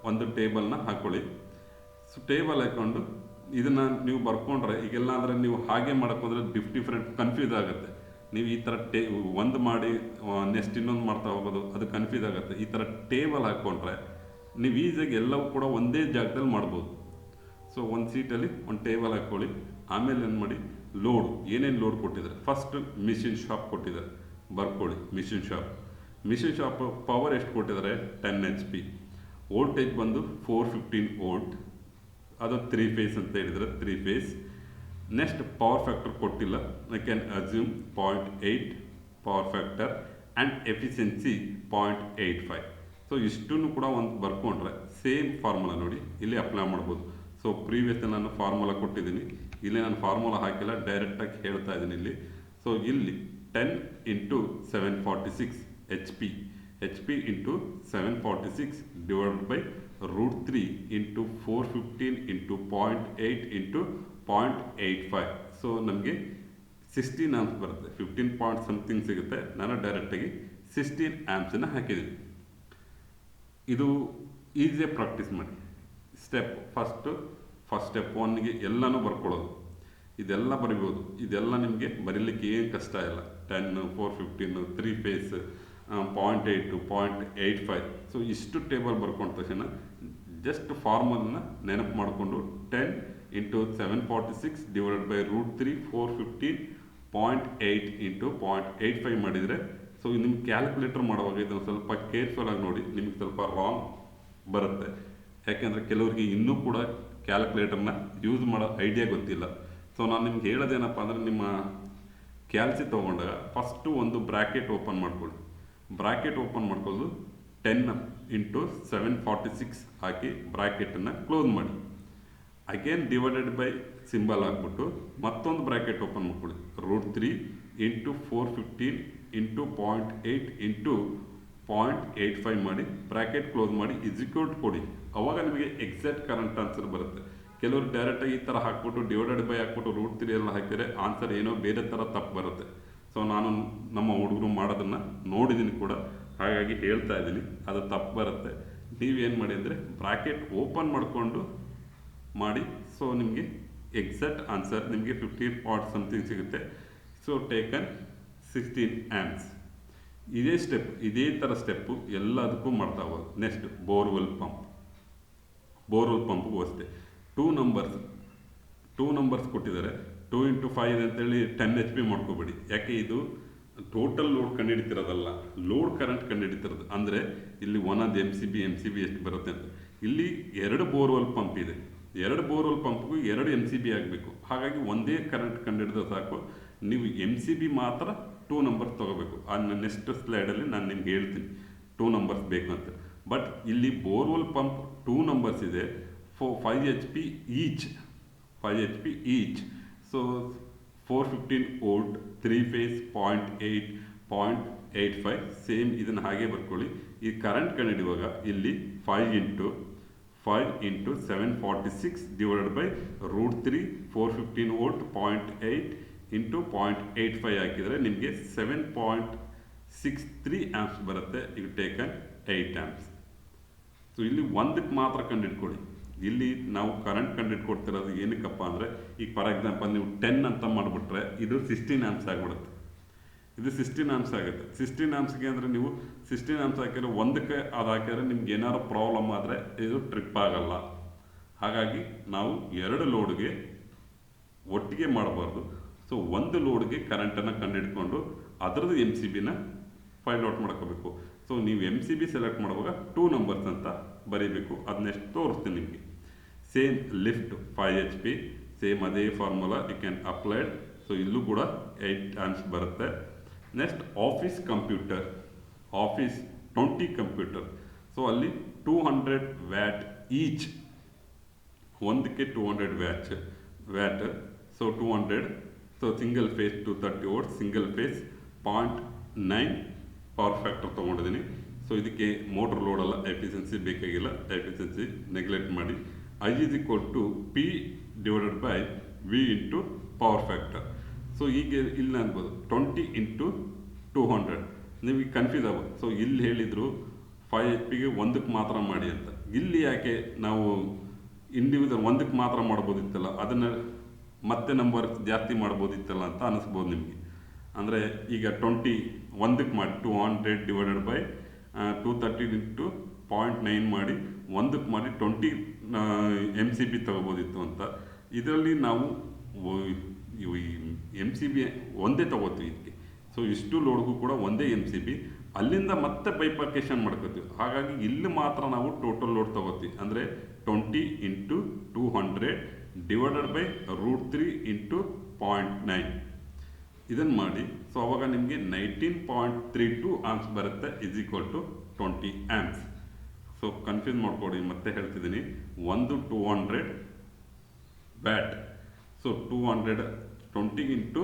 A: ಒಂದು ಟೇಬಲ್ನ ಹಾಕ್ಕೊಳ್ಳಿ. ಸೊ ಟೇಬಲ್ ಹಾಕ್ಕೊಂಡು ಇದನ್ನು ನೀವು ಬರ್ಕೊಂಡ್ರೆ, ಈಗೆಲ್ಲ ಅಂದರೆ ನೀವು ಹಾಗೆ ಮಾಡೋಕ್ಕೋದ್ರೆ ಡಿಫ್ರೆಂಟ್ ಕನ್ಫ್ಯೂಸ್ ಆಗುತ್ತೆ. ನೀವು ಈ ಥರ ಒಂದು ಮಾಡಿ ನೆಕ್ಸ್ಟ್ ಇನ್ನೊಂದು ಮಾಡ್ತಾ ಹೋಗೋದು ಅದು ಕನ್ಫ್ಯೂಸ್ ಆಗುತ್ತೆ. ಈ ಥರ ಟೇಬಲ್ ಹಾಕ್ಕೊಂಡ್ರೆ ನೀವು ಈಸಿಯಾಗಿ ಎಲ್ಲವೂ ಕೂಡ ಒಂದೇ ಜಾಗದಲ್ಲಿ ಮಾಡ್ಬೋದು. ಸೊ ಒಂದು ಸೀಟಲ್ಲಿ ಒಂದು ಟೇಬಲ್ ಹಾಕ್ಕೊಳ್ಳಿ. ಆಮೇಲೆ ಏನು ಮಾಡಿ, ಲೋಡ್ ಏನೇನು ಲೋಡ್ ಕೊಟ್ಟಿದ್ದಾರೆ, ಫಸ್ಟ್ ಮಿಷಿನ್ ಶಾಪ್ ಕೊಟ್ಟಿದ್ದಾರೆ, ಬರ್ಕೊಳ್ಳಿ. ಮಿಷಿನ್ ಶಾಪ್ ಪವರ್ ಎಷ್ಟು ಕೊಟ್ಟಿದ್ದಾರೆ, 10 ಎಚ್ ಪಿ. ವೋಲ್ಟೇಜ್ ಬಂದು 415 ವೋಲ್ಟ್, ಅದು 3 ಫೇಸ್ ಅಂತ ಹೇಳಿದರೆ 3 ಫೇಸ್. ನೆಕ್ಸ್ಟ್ ಪವರ್ ಫ್ಯಾಕ್ಟರ್ ಕೊಟ್ಟಿಲ್ಲ, I can assume 0.8 power factor and efficiency 0.85. So ಇಷ್ಟನ್ನು ಕೂಡ ಒಂದು ಬರ್ಕೊಂಡ್ರೆ ಸೇಮ್ ಫಾರ್ಮುಲಾ ನೋಡಿ ಇಲ್ಲಿ ಅಪ್ಲೈ ಮಾಡ್ಬೋದು. ಸೊ ಪ್ರೀವಿಯಸ್ ನಾನು ಫಾರ್ಮುಲಾ ಕೊಟ್ಟಿದ್ದೀನಿ, ಇಲ್ಲಿ ನಾನು ಫಾರ್ಮುಲಾ ಹಾಕಿಲ್ಲ, ಡೈರೆಕ್ಟಾಗಿ ಹೇಳ್ತಾ ಇದ್ದೀನಿ ಇಲ್ಲಿ. ಸೊ ಇಲ್ಲಿ 10 into 746 H P into 746 divided by √3 into 415 into 0.8 into 0.85. So ನಮಗೆ 16 ಆಂಪ್ಸ್ ಬರುತ್ತೆ. 15 ಪಾಯಿಂಟ್ ಸಮಥಿಂಗ್ ಸಿಗುತ್ತೆ. ನಾನು ಡೈರೆಕ್ಟಾಗಿ 16 ಆಂಪ್ಸನ್ನು ಹಾಕಿದ್ದೀನಿ. ಇದು ಈಸಿಯಾಗಿ ಪ್ರಾಕ್ಟೀಸ್ ಮಾಡಿ. ಫಸ್ಟ್ ಸ್ಟೆಪ್ 1ಗೆ ಎಲ್ಲನೂ ಬರ್ಕೊಳ್ಳೋದು, ಇದೆಲ್ಲ ಬರಿಬೋದು. ಇದೆಲ್ಲ ನಿಮಗೆ ಬರೀಲಿಕ್ಕೆ ಏನು ಕಷ್ಟ ಇಲ್ಲ. 10, 415, 3 ಫೇಸ್, 0.8, 0.85. ಸೊ ಇಷ್ಟು ಟೇಬಲ್ ಬರ್ಕೊಂಡ ತಕ್ಷಣ ಜಸ್ಟ್ ಫಾರ್ಮುಲನ್ನ ನೆನಪು ಮಾಡಿಕೊಂಡು 10 ಇಂಟು 746 ಡಿವೈಡೆಡ್ ಬೈ √3 415 0.8 ಇಂಟು 0.85 ಮಾಡಿದರೆ, ಸೊ ನಿಮ್ಗೆ ಕ್ಯಾಲ್ಕುಲೇಟರ್ ಮಾಡುವಾಗ ಇದನ್ನು ಸ್ವಲ್ಪ ಕೇರ್ಫುಲ್ಲಾಗಿ ನೋಡಿ, ನಿಮಗೆ ಸ್ವಲ್ಪ ರಾಂಗ್ ಬರುತ್ತೆ. ಯಾಕೆಂದರೆ ಕೆಲವರಿಗೆ ಇನ್ನೂ ಕೂಡ ಕ್ಯಾಲ್ಕುಲೇಟರ್ನ ಯೂಸ್ ಮಾಡೋ ಐಡಿಯಾ ಗೊತ್ತಿಲ್ಲ. ಸೊ ನಾನು ನಿಮ್ಗೆ ಹೇಳೋದೇನಪ್ಪ ಅಂದರೆ, ನಿಮ್ಮ ಕ್ಯಾಲ್ಸಿ ತೊಗೊಂಡಾಗ ಫಸ್ಟು ಒಂದು ಬ್ರ್ಯಾಕೆಟ್ ಓಪನ್ ಮಾಡ್ಕೊಳ್ಳಿ. ಬ್ರ್ಯಾಕೆಟ್ ಓಪನ್ ಮಾಡ್ಕೊಳ್ಳೋದು 10 ಇಂಟು 746 ಹಾಕಿ ಬ್ರ್ಯಾಕೆಟನ್ನು ಕ್ಲೋಸ್ ಮಾಡಿ. ಅಗೇನ್ ಡಿವೈಡೆಡ್ ಬೈ ಸಿಂಬಲ್ ಹಾಕ್ಬಿಟ್ಟು ಮತ್ತೊಂದು ಬ್ರ್ಯಾಕೆಟ್ ಓಪನ್ ಮಾಡ್ಕೊಳ್ಳಿ. √3 ಇಂಟು 415 ಇಂಟು 0.8 ಇಂಟು 0.85 ಮಾಡಿ ಬ್ರ್ಯಾಕೆಟ್ ಕ್ಲೋಸ್ ಮಾಡಿ ಇಕ್ವಲ್ ಕೊಡಿ. ಅವಾಗ ನಿಮಗೆ ಎಕ್ಸಾಕ್ಟ್ ಕರೆಂಟ್ ಆನ್ಸರ್ ಬರುತ್ತೆ. ಕೆಲವರು ಡೈರೆಕ್ಟಾಗಿ ಈ ಥರ ಹಾಕ್ಬಿಟ್ಟು ಡಿವೈಡೆಡ್ ಬೈ ಹಾಕ್ಬಿಟ್ಟು √3 ಎಲ್ಲ ಹಾಕಿದರೆ ಆನ್ಸರ್ ಏನೋ ಬೇರೆ ಥರ ತಪ್ಪು ಬರುತ್ತೆ. ಸೊ ನಾನು ನಮ್ಮ ಹುಡುಗರು ಮಾಡೋದನ್ನು ನೋಡಿದ್ದೀನಿ ಕೂಡ, ಹಾಗಾಗಿ ಹೇಳ್ತಾ ಇದ್ದೀನಿ, ಅದು ತಪ್ಪು ಬರುತ್ತೆ. ನೀವೇನು ಮಾಡಿ ಅಂದರೆ ಬ್ರ್ಯಾಕೆಟ್ ಓಪನ್ ಮಾಡಿಕೊಂಡು ಮಾಡಿ. ಸೊ ನಿಮಗೆ ಎಕ್ಸಾಕ್ಟ್ ಆನ್ಸರ್ ನಿಮಗೆ 15 ಪಾಯಿಂಟ್ ಸಮಥಿಂಗ್ ಸಿಗುತ್ತೆ. So taken 16 ಆ್ಯಂಪ್ಸ್. ಇದೇ ಥರ ಸ್ಟೆಪ್ಪು ಎಲ್ಲದಕ್ಕೂ ಮಾಡ್ತಾ ಹೋಗೋದು. ನೆಕ್ಸ್ಟ್ ಬೋರ್ವೆಲ್ ಪಂಪ್ಗೂ ಅಷ್ಟೇ 2 ನಂಬರ್ಸ್ ಕೊಟ್ಟಿದ್ದಾರೆ. 2 ಇಂಟು 5 ಅಂತೇಳಿ 10 ಎಚ್ ಪಿ ಮಾಡ್ಕೋಬೇಡಿ. ಯಾಕೆ ಇದು ಟೋಟಲ್ ಲೋಡ್ ಕಂಡುಹಿಡಿತಿರೋದಲ್ಲ, ಲೋಡ್ ಕರೆಂಟ್ ಕಂಡುಹಿಡಿತಿರೋದು. ಅಂದರೆ ಇಲ್ಲಿ ಒಂದೊಂದು ಎಮ್ ಸಿ ಬಿ ಎಷ್ಟು ಬರುತ್ತೆ ಅಂತ. ಇಲ್ಲಿ 2 ಬೋರ್ವೆಲ್ ಪಂಪ್ ಇದೆ. 2 ಬೋರ್ವೆಲ್ ಪಂಪ್ಗೂ 2 ಎಮ್ ಸಿ ಬಿ ಆಗಬೇಕು. ಹಾಗಾಗಿ ಒಂದೇ ಕರೆಂಟ್ ಕಂಡುಹಿಡಿದ್ರೆ ಸಾಕು. ನೀವು ಎಮ್ ಸಿ ಬಿ ಮಾತ್ರ 2 ನಂಬರ್ಸ್ ತೊಗೋಬೇಕು. ನೆಕ್ಸ್ಟ್ ಸ್ಲೈಡಲ್ಲಿ ನಾನು ನಿಮ್ಗೆ ಹೇಳ್ತೀನಿ 2 ನಂಬರ್ಸ್ ಬೇಕು ಅಂತ. ಬಟ್ ಇಲ್ಲಿ ಬೋರ್ವೆಲ್ ಪಂಪ್ 2 ನಂಬರ್ಸ್ ಇದೆ, 5 HP each, 5 HP each. So 415 volt 3 phase 0.8 0.85 same ಇದನ್ನು ಹಾಗೆ ಬರ್ಕೊಳ್ಳಿ. ಈ ಕರೆಂಟ್ ಕಂಡುಹಿಡಿಯುವಾಗ ಇಲ್ಲಿ 5 into 746 divided by √3 415 volt 0.8 into 0.85 ಹಾಕಿದರೆ ನಿಮಗೆ 7.63 ಆ್ಯಂಪ್ಸ್ ಬರುತ್ತೆ. ಈಗ ಟೇಕನ್ 8 ಆ್ಯಂಪ್ಸ್. ಸೊ ಇಲ್ಲಿ ಒಂದಕ್ಕೆ ಮಾತ್ರ ಕಂಡುಹಿಡ್ಕೊಳ್ಳಿ. ಇಲ್ಲಿ ನಾವು ಕರೆಂಟ್ ಕಂಡುಹಿಡ್ಕೊಡ್ತಿರೋದು ಏನಕ್ಕಪ್ಪ ಅಂದರೆ, ಈಗ ಫಾರ್ ಎಕ್ಸಾಂಪಲ್ ನೀವು 10 ಅಂತ ಮಾಡಿಬಿಟ್ರೆ ಇದು 16 ಆ್ಯಂಪ್ಸ್ ಆಗಿಬಿಡುತ್ತೆ. ಇದು 16 ಆ್ಯಂಪ್ಸ್ ಆಗುತ್ತೆ. 16 ಆ್ಯಂಪ್ಸ್ಗೆ ಅಂದರೆ ನೀವು 16 ಆ್ಯಂಪ್ಸ್ ಹಾಕಿದ್ರೆ ಒಂದಕ್ಕೆ ಅದು ಹಾಕಿದ್ರೆ ನಿಮ್ಗೆ ಏನಾದ್ರು ಪ್ರಾಬ್ಲಮ್ ಆದರೆ ಇದು ಟ್ರಿಪ್ ಆಗಲ್ಲ. ಹಾಗಾಗಿ ನಾವು 2 ಲೋಡ್ಗೆ ಒಟ್ಟಿಗೆ ಮಾಡಬಾರ್ದು. ಸೊ ಒಂದು ಲೋಡ್ಗೆ ಕರೆಂಟನ್ನು ಕಂಡುಹಿಡ್ಕೊಂಡು ಅದರದ್ದು MCBನ ಫೈಂಡ್ ಔಟ್ ಮಾಡ್ಕೋಬೇಕು. ಸೊ ನೀವು MCB ಸೆಲೆಕ್ಟ್ ಮಾಡುವಾಗ 2 ನಂಬರ್ಸ್ ಅಂತ ಬರೀಬೇಕು. ಅದನ್ನೆಷ್ಟು ತೋರಿಸ್ತೀನಿ ನಿಮಗೆ. ಸೇಮ್ ಲಿಫ್ಟ್ 5 HP, ಸೇಮ್ ಅದೇ formula you can applied. So ಇಲ್ಲೂ ಕೂಡ 8 ಆ್ಯಂಪ್ಸ್ ಬರುತ್ತೆ. Next office computer, office 20 computer. So ಅಲ್ಲಿ 200 ವ್ಯಾಟ್ ಈಚ್, ಒಂದಕ್ಕೆ 200 watt. So 200. So single phase 230 volt, single phase 0.9 power factor ತೊಗೊಂಡಿದ್ದೀನಿ. ಸೊ ಇದಕ್ಕೆ ಮೋಟರ್ ಲೋಡಲ್ಲ, ಎಫಿಷಿಯನ್ಸಿ ಬೇಕಾಗಿಲ್ಲ, ಎಫಿಷಿಯನ್ಸಿ ನೆಗ್ಲೆಕ್ಟ್ ಮಾಡಿ. I is equal to P divided by V into power factor. So ಈಗ ಇಲ್ಲಿ ಅನ್ಬೋದು 20 ಇಂಟು 200. ನಿಮಗೆ ಕನ್ಫ್ಯೂಸ್ ಆಗೋದು. ಸೊ ಇಲ್ಲಿ ಹೇಳಿದರು 5 HP ಒಂದಕ್ಕೆ ಮಾತ್ರ ಮಾಡಿ ಅಂತ. ಇಲ್ಲಿ ಯಾಕೆ ನಾವು ಇಂಡಿವಿಜುವಲ್ ಒಂದಕ್ಕೆ ಮಾತ್ರ ಮಾಡ್ಬೋದಿತ್ತಲ್ಲ, ಅದನ್ನು ಮತ್ತೆ ನಂಬರ್ ಜಾಸ್ತಿ ಮಾಡ್ಬೋದಿತ್ತಲ್ಲ ಅಂತ ಅನ್ನಿಸ್ಬೋದು ನಿಮಗೆ. ಅಂದರೆ ಈಗ 20 ಒಂದಕ್ಕೆ ಮಾಡಿ 200 ಡಿವೈಡೆಡ್ ಬೈ 230 ಇಂಟು 0.9 ಮಾಡಿ ಒಂದಕ್ಕೆ ಮಾಡಿ 20 MCB ತಗೋಬೋದಿತ್ತು ಅಂತ. ಇದರಲ್ಲಿ ನಾವು MCB ಒಂದೇ ತಗೋತೀವಿ ಇದಕ್ಕೆ. ಸೊ ಇಷ್ಟು ಲೋಡ್ಗೂ ಕೂಡ ಒಂದೇ MCB. ಅಲ್ಲಿಂದ ಮತ್ತೆ ಬೈಫರ್ಕೇಷನ್ ಮಾಡ್ಕೋತೀವಿ. ಹಾಗಾಗಿ ಇಲ್ಲಿ ಮಾತ್ರ ನಾವು ಟೋಟಲ್ ಲೋಡ್ ತಗೋತೀವಿ. ಅಂದರೆ 20 ಇಂಟು 200 ಡಿವೈಡೆಡ್ ಬೈ √3 ಇಂಟು 0.9 ಇದನ್ನು ಮಾಡಿ. ಸೊ ಅವಾಗ ನಿಮಗೆ 19.32 ಆ್ಯಂಪ್ಸ್ ಬರುತ್ತೆ, is equal to 20 amps. So confuse ಮಾಡ್ಕೊಡಿ, ಮತ್ತೆ ಹೇಳ್ತಿದ್ದೀನಿ. ಒಂದು 200 watt. So 200 20 into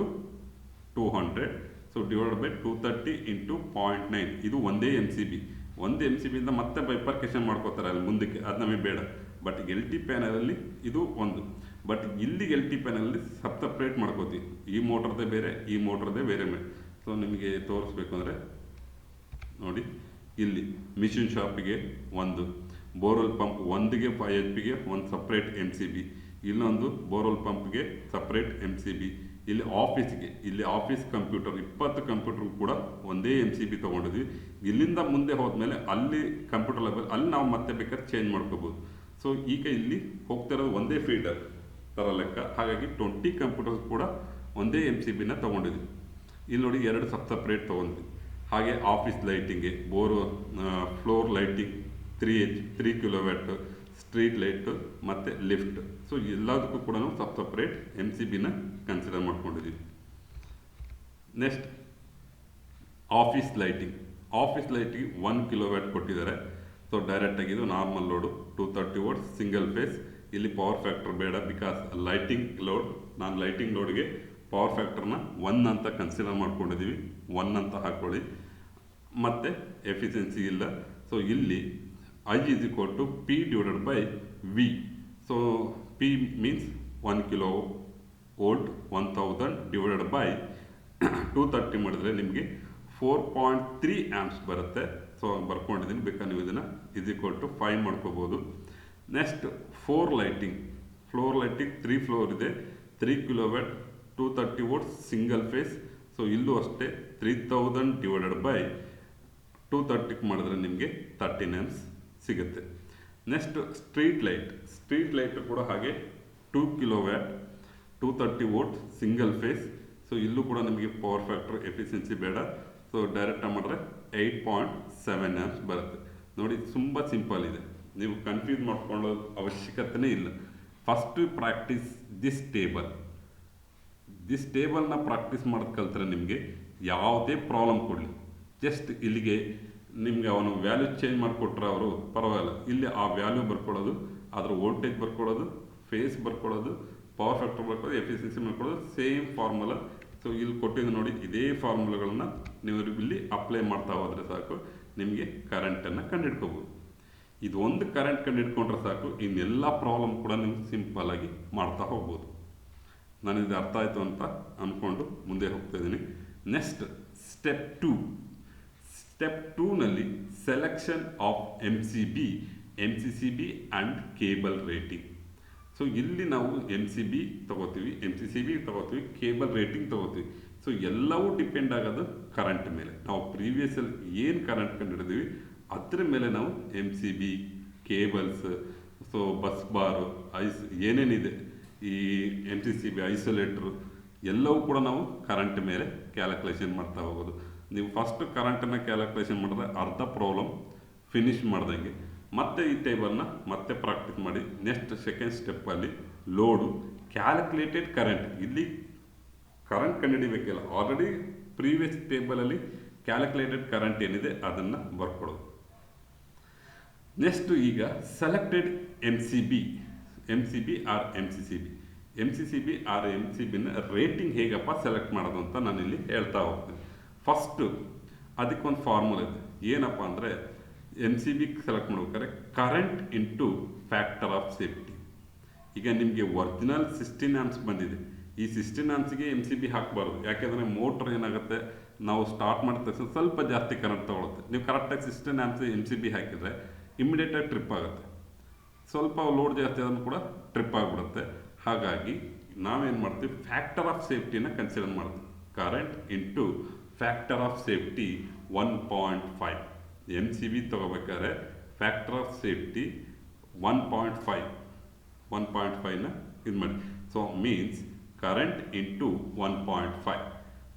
A: 200 so divided by 230 into 0.9 ಇದು ಒಂದೇ MCB. ಒಂದು MCBಯಿಂದ ಮತ್ತೆ ಬೈಫರ್ಕೇಷನ್ ಮಾಡ್ಕೋತಾರೆ ಅಲ್ಲಿ ಮುಂದಕ್ಕೆ, ಅದು ನಮಗೆ ಬೇಡ. ಬಟ್ LT ಪ್ಯಾನಲಲ್ಲಿ ಇದು ಒಂದು. ಬಟ್ ಇಲ್ಲಿ LT ಪ್ಯಾನಲಲ್ಲಿ ಸಪ್ರೇಟ್ ಮಾಡ್ಕೋತೀವಿ. ಈ ಮೋಟ್ರದೇ ಬೇರೆ, ಈ ಮೋಟ್ರದೇ ಬೇರೆ. ಸೊ ನಿಮಗೆ ತೋರಿಸ್ಬೇಕು ಅಂದರೆ ನೋಡಿ, ಇಲ್ಲಿ ಮಿಷಿನ್ ಶಾಪಿಗೆ ಒಂದು, ಬೋರ್ವೆಲ್ ಪಂಪ್ ಒಂದಿಗೆ 5 HP ಒಂದು ಸಪ್ರೇಟ್ MCB, ಇಲ್ಲೊಂದು ಬೋರ್ವೆಲ್ ಪಂಪ್ಗೆ ಸಪ್ರೇಟ್ MCB. ಇಲ್ಲಿ ಆಫೀಸ್ಗೆ, ಇಲ್ಲಿ ಆಫೀಸ್ ಕಂಪ್ಯೂಟರ್ 20 ಕಂಪ್ಯೂಟರ್ ಕೂಡ ಒಂದೇ MCB ತೊಗೊಂಡಿದ್ವಿ. ಇಲ್ಲಿಂದ ಮುಂದೆ ಹೋದ್ಮೇಲೆ ಅಲ್ಲಿ ಕಂಪ್ಯೂಟರ್ ಲೆವೆಲ್ ಅಲ್ಲಿ ನಾವು ಮತ್ತೆ ಬೇಕಾದ್ರೆ ಚೇಂಜ್ ಮಾಡ್ಕೋಬೋದು. ಸೊ ಈಗ ಇಲ್ಲಿ ಹೋಗ್ತಿರೋದು ಒಂದೇ ಫೀಡರ್ ಥರ ಲೆಕ್ಕ. ಹಾಗಾಗಿ 20 ಕಂಪ್ಯೂಟರ್ಸ್ ಕೂಡ ಒಂದೇ MCBನ ತೊಗೊಂಡಿದ್ವಿ. ಇಲ್ಲಿ ನೋಡಿ 2 ಸಪ್ರೇಟ್ ತೊಗೊಂಡ್ವಿ. ಹಾಗೆ ಆಫೀಸ್ ಲೈಟಿಂಗ್ಗೆ floor lighting 3 kilowatt, street light ಮತ್ತು ಲಿಫ್ಟ್. ಸೊ ಎಲ್ಲದಕ್ಕೂ ಕೂಡ ನಾವು ಸಪ್ರೇಟ್ MCBನ ಕನ್ಸಿಡರ್ ಮಾಡ್ಕೊಂಡಿದ್ದೀವಿ. Next office lighting. ಆಫೀಸ್ ಲೈಟಿಗೆ 1 ಕಿಲೋವ್ಯಾಟ್ ಕೊಟ್ಟಿದ್ದಾರೆ. ಸೊ ಡೈರೆಕ್ಟಾಗಿ ಇದು normal load 230 volt single phase. ಇಲ್ಲಿ ಪವರ್ ಫ್ಯಾಕ್ಟರ್ ಬೇಡ, ಬಿಕಾಸ್ ಲೈಟಿಂಗ್ ಲೋಡ್. ನಾನು ಲೈಟಿಂಗ್ ಲೋಡ್ಗೆ ಪವರ್ ಫ್ಯಾಕ್ಟರ್ನ 1 ಅಂತ ಕನ್ಸಿಡರ್ ಮಾಡ್ಕೊಂಡಿದ್ದೀವಿ. 1 ಅಂತ ಹಾಕ್ಕೊಳ್ಳಿ. ಮತ್ತು ಎಫಿಷಿಯನ್ಸಿ ಇಲ್ಲ. ಸೊ ಇಲ್ಲಿ I is equal to P divided by V. So P means 1 kilo volt 1000 divided by 230 ಮಾಡಿದ್ರೆ ನಿಮಗೆ 4.3 ಆ್ಯಂಪ್ಸ್ ಬರುತ್ತೆ. ಸೊ ಬರ್ಕೊಂಡಿದ್ದೀನಿ, ಬೇಕಾದ್ರೆ ನೀವು ಇದನ್ನು is equal to 5 ಮಾಡ್ಕೋಬೋದು. Next floor lighting. 3 ಫ್ಲೋರ್ ಇದೆ, 3 kilowatt 230 volt single face. So ಇಲ್ಲೂ ಅಷ್ಟೇ 3000 ಡಿವೈಡೆಡ್ ಬೈ 230 ಮಾಡಿದ್ರೆ ನಿಮಗೆ 13 ಆ್ಯಂಪ್ಸ್ ಸಿಗುತ್ತೆ. ನೆಕ್ಸ್ಟ್ ಸ್ಟ್ರೀಟ್ ಲೈಟ್ ಕೂಡ ಹಾಗೆ 2 kilowatt 230 volt single face. So ಇಲ್ಲೂ ಕೂಡ ನಿಮಗೆ ಪವರ್ ಫ್ಯಾಕ್ಟರ್ ಎಫಿಷಿಯನ್ಸಿ ಬೇಡ. ಸೊ ಡೈರೆಕ್ಟಾಗಿ ಮಾಡಿದ್ರೆ 8.7 ಆ್ಯಂಪ್ಸ್ ಬರುತ್ತೆ. ನೋಡಿ, ತುಂಬ ಸಿಂಪಲ್ ಇದೆ, ನೀವು ಕನ್ಫ್ಯೂಸ್ ಮಾಡ್ಕೊಳ್ಳೋ ಅವಶ್ಯಕತೆನೇ ಇಲ್ಲ. ಫಸ್ಟ್ ಪ್ರಾಕ್ಟೀಸ್ ದಿಸ್ ಟೇಬಲ್ನ ಪ್ರಾಕ್ಟೀಸ್ ಮಾಡೋದು ಕಲ್ತ್ರೆ ನಿಮಗೆ ಯಾವುದೇ ಪ್ರಾಬ್ಲಮ್ ಕೊಡಲಿ ಜಸ್ಟ್ ಇಲ್ಲಿಗೆ ನಿಮಗೆ ಅವನು ವ್ಯಾಲ್ಯೂ ಚೇಂಜ್ ಮಾಡಿಕೊಟ್ರೆ ಅವರು ಪರವಾಗಿಲ್ಲ. ಇಲ್ಲಿ ಆ ವ್ಯಾಲ್ಯೂ ಬರ್ಕೊಳ್ಳೋದು, ಅದರ ವೋಲ್ಟೇಜ್ ಬರ್ಕೊಳ್ಳೋದು, ಫೇಸ್ ಬರ್ಕೊಳ್ಳೋದು, ಪವರ್ ಫ್ಯಾಕ್ಟರ್ ಬರ್ಕೊಳ್ಳೋದು, ಎಫಿಷಿಯನ್ಸಿ ಮಾಡ್ಕೊಳ್ಳೋದು, ಸೇಮ್ ಫಾರ್ಮುಲಾ. ಸೊ ಇಲ್ಲಿ ಕೊಟ್ಟಿದ್ದು ನೋಡಿ, ಇದೇ ಫಾರ್ಮುಲಾಗಳನ್ನ ನೀವು ಇಲ್ಲಿ ಅಪ್ಲೈ ಮಾಡ್ತಾ ಹೋದರೆ ಸಾಕು, ನಿಮಗೆ ಕರೆಂಟನ್ನು ಕಂಡುಹಿಡ್ಕೋಬೋದು. ಇದು ಒಂದು ಕರೆಂಟ್ ಕಂಡುಹಿಡ್ಕೊಂಡ್ರೆ ಸಾಕು, ಇನ್ನೆಲ್ಲ ಪ್ರಾಬ್ಲಮ್ ಕೂಡ ನೀವು ಸಿಂಪಲ್ಲಾಗಿ ಮಾಡ್ತಾ ಹೋಗ್ಬೋದು. ನಾನು ಇದು ಅರ್ಥ ಆಯಿತು ಅಂತ ಅಂದ್ಕೊಂಡು ಮುಂದೆ ಹೋಗ್ತಾ ಇದ್ದೀನಿ. Next step 2. ಸ್ಟೆಪ್ 2ನಲ್ಲಿ selection of MCB, MCCB and cable rating. So ಇಲ್ಲಿ ನಾವು MCB ತಗೋತೀವಿ, MCCB ತಗೋತೀವಿ, ಕೇಬಲ್ ರೇಟಿಂಗ್ ತಗೋತೀವಿ. ಸೊ ಎಲ್ಲವೂ ಡಿಪೆಂಡ್ ಆಗೋದು ಕರೆಂಟ್ ಮೇಲೆ. ನಾವು ಪ್ರೀವಿಯಸ್ಸಲ್ಲಿ ಏನು ಕರೆಂಟ್ ಕಂಡುಹಿಡಿದೀವಿ ಅದ್ರ ಮೇಲೆ ನಾವು MCB, ಕೇಬಲ್ಸ್, ಸೊ ಬಸ್ ಬಾರು, ಏನೇನಿದೆ ಈ MCCB, ಐಸೋಲೇಟ್ರು ಎಲ್ಲವೂ ಕೂಡ ನಾವು ಕರೆಂಟ್ ಮೇಲೆ ಕ್ಯಾಲ್ಕುಲೇಷನ್ ಮಾಡ್ತಾ ಹೋಗೋದು. ನೀವು ಫಸ್ಟ್ ಕರೆಂಟನ್ನು ಕ್ಯಾಲ್ಕುಲೇಷನ್ ಮಾಡಿದ್ರೆ ಅರ್ಧ ಪ್ರಾಬ್ಲಮ್ ಫಿನಿಶ್ ಮಾಡ್ದಂಗೆ. ಮತ್ತೆ ಈ ಟೇಬಲ್ನ ಮತ್ತೆ ಪ್ರಾಕ್ಟೀಸ್ ಮಾಡಿ. ನೆಕ್ಸ್ಟ್ ಸೆಕೆಂಡ್ ಸ್ಟೆಪ್ಪಲ್ಲಿ ಲೋಡು, ಕ್ಯಾಲ್ಕುಲೇಟೆಡ್ ಕರೆಂಟ್. ಇಲ್ಲಿ ಕರೆಂಟ್ ಕಂಡುಹಿಡಿಬೇಕಿಲ್ಲ, ಆಲ್ರೆಡಿ ಪ್ರೀವಿಯಸ್ ಟೇಬಲಲ್ಲಿ ಕ್ಯಾಲ್ಕುಲೇಟೆಡ್ ಕರೆಂಟ್ ಏನಿದೆ ಅದನ್ನು ಬರ್ಕೊಳ್ಳೋದು. ನೆಕ್ಸ್ಟ್ ಈಗ selected MCB or MCCB or MCBನ ರೇಟಿಂಗ್ ಹೇಗಪ್ಪ ಸೆಲೆಕ್ಟ್ ಮಾಡೋದು ಅಂತ ನಾನು ಇಲ್ಲಿ ಹೇಳ್ತಾ ಹೋಗ್ತೀನಿ. ಫಸ್ಟು ಅದಕ್ಕೊಂದು ಫಾರ್ಮುಲಾ ಇದೆ. ಏನಪ್ಪ ಅಂದರೆ MCB ಸೆಲೆಕ್ಟ್ ಮಾಡ್ಬೇಕಾದ್ರೆ current into factor of safety. ಈಗ ನಿಮಗೆ ಒರಿಜಿನಲ್ 16 ಆಂಪ್ಸ್ ಬಂದಿದೆ, ಈ 16 ಆಂಪ್ಸ್ಗೆ MCB ಹಾಕಬಾರ್ದು. ಯಾಕೆಂದರೆ ಮೋಟ್ರ್ ಏನಾಗುತ್ತೆ, ನಾವು ಸ್ಟಾರ್ಟ್ ಮಾಡಿದ ತಕ್ಷಣ ಸ್ವಲ್ಪ ಜಾಸ್ತಿ ಕರೆಂಟ್ ತೊಗೊಳುತ್ತೆ. ನೀವು ಕರೆಕ್ಟಾಗಿ 16 ಆಂಪ್ಸ್ MCB ಹಾಕಿದರೆ ಇಮಿಡಿಯೇಟಾಗಿ ಟ್ರಿಪ್ ಆಗುತ್ತೆ. ಸ್ವಲ್ಪ ಲೋಡ್ ಜಾಸ್ತಿ ಆದ್ರೂ ಕೂಡ ಟ್ರಿಪ್ ಆಗಿಬಿಡುತ್ತೆ. ಹಾಗಾಗಿ ನಾವೇನು ಮಾಡ್ತೀವಿ, ಫ್ಯಾಕ್ಟರ್ ಆಫ್ ಸೇಫ್ಟಿನ ಕನ್ಸಿಡರ್ ಮಾಡ್ತೀವಿ. Current into factor of safety 1.5. MCB ತೊಗೋಬೇಕಾದ್ರೆ ಫ್ಯಾಕ್ಟರ್ ಆಫ್ ಸೇಫ್ಟಿ 1.5ನ ಇದು ಮಾಡಿ. So means current into 1.5.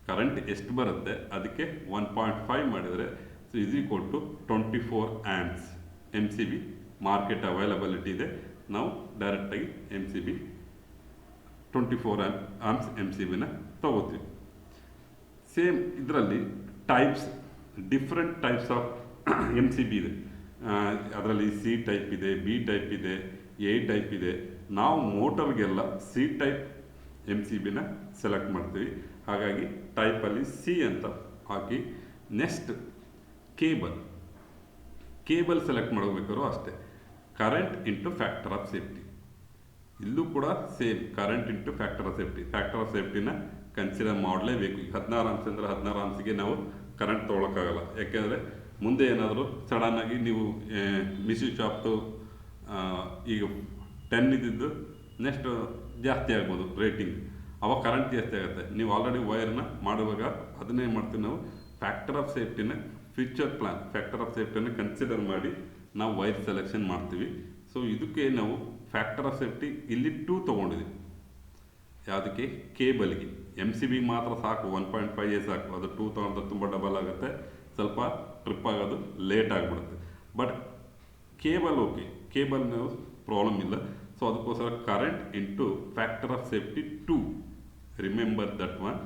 A: Current ಎಷ್ಟು ಬರುತ್ತೆ ಅದಕ್ಕೆ 1.5 ಮಾಡಿದರೆ so is equal to 24 amps. MCB market availability ಇದೆ, ನಾವು ಡೈರೆಕ್ಟಾಗಿ MCB 24 ಆಂಪ್ಸ್ MCBನ ತಗೋತೀವಿ. ಸೇಮ್ ಇದರಲ್ಲಿ types, different types of MCB ಇದೆ. ಅದರಲ್ಲಿ C ಟೈಪ್ ಇದೆ, B ಟೈಪ್ ಇದೆ, A ಟೈಪ್ ಇದೆ. ನಾವು ಮೋಟರ್ಗೆಲ್ಲ C ಟೈಪ್ MCBನ ಸೆಲೆಕ್ಟ್ ಮಾಡ್ತೀವಿ. ಹಾಗಾಗಿ ಟೈಪಲ್ಲಿ C ಅಂತ ಹಾಕಿ. ನೆಕ್ಸ್ಟ್ ಕೇಬಲ್ ಸೆಲೆಕ್ಟ್ ಮಾಡಬೇಕಾದ್ರೂ ಅಷ್ಟೇ, current into factor of safety. ಇಲ್ಲೂ ಕೂಡ same current into factor of safety. Factor of ಸೇಫ್ಟಿನ ಕನ್ಸಿಡರ್ ಮಾಡಲೇಬೇಕು. ಈಗ 16 ಆಂಪ್ಸ್ ಅಂದರೆ 16 ಆಂಪ್ಸ್ಗೆ ನಾವು ಕರೆಂಟ್ ತೊಗೊಳಕ್ಕಾಗಲ್ಲ. ಯಾಕೆಂದರೆ ಮುಂದೆ ಏನಾದರೂ ಸಡನ್ನಾಗಿ ನೀವು ಮಿಷಿನ್ ಶಾಪ್ದು ಈಗ 10 ಇದ್ದಿದ್ದು ನೆಕ್ಸ್ಟ್ ಜಾಸ್ತಿ ಆಗ್ಬೋದು ರೇಟಿಂಗ್, ಅವಾಗ ಕರೆಂಟ್ ಜಾಸ್ತಿ ಆಗುತ್ತೆ. ನೀವು ಆಲ್ರೆಡಿ ವೈರ್ನ ಮಾಡುವಾಗ ಅದನ್ನೇ ಮಾಡ್ತೀವಿ ನಾವು, ಫ್ಯಾಕ್ಟರ್ ಆಫ್ ಸೇಫ್ಟಿನ ಫ್ಯೂಚರ್ ಪ್ಲ್ಯಾನ್, ಫ್ಯಾಕ್ಟರ್ ಆಫ್ ಸೇಫ್ಟಿನ ಕನ್ಸಿಡರ್ ಮಾಡಿ ನಾವು ವೈರ್ ಸೆಲೆಕ್ಷನ್ ಮಾಡ್ತೀವಿ. ಸೊ ಇದಕ್ಕೆ ನಾವು ಫ್ಯಾಕ್ಟರ್ ಆಫ್ ಸೇಫ್ಟಿ ಇಲ್ಲಿ 2 ತೊಗೊಂಡಿದ್ದೀವಿ. ಯಾವುದಕ್ಕೆ? ಕೇಬಲ್ಗೆ. MCB ಮಾತ್ರ ಸಾಕು, 1.5 ಸಾಕು. ಅದು 2 ತೊಗೊಂಡ್ರೆ ತುಂಬ ಡಬಲ್ ಆಗುತ್ತೆ, ಸ್ವಲ್ಪ ಟ್ರಿಪ್ ಆಗೋದು ಲೇಟ್ ಆಗಿಬಿಡುತ್ತೆ. But cable okay, cable problem ಇಲ್ಲ. ಸೊ ಅದಕ್ಕೋಸ್ಕರ current into factor of safety 2. Remember that one.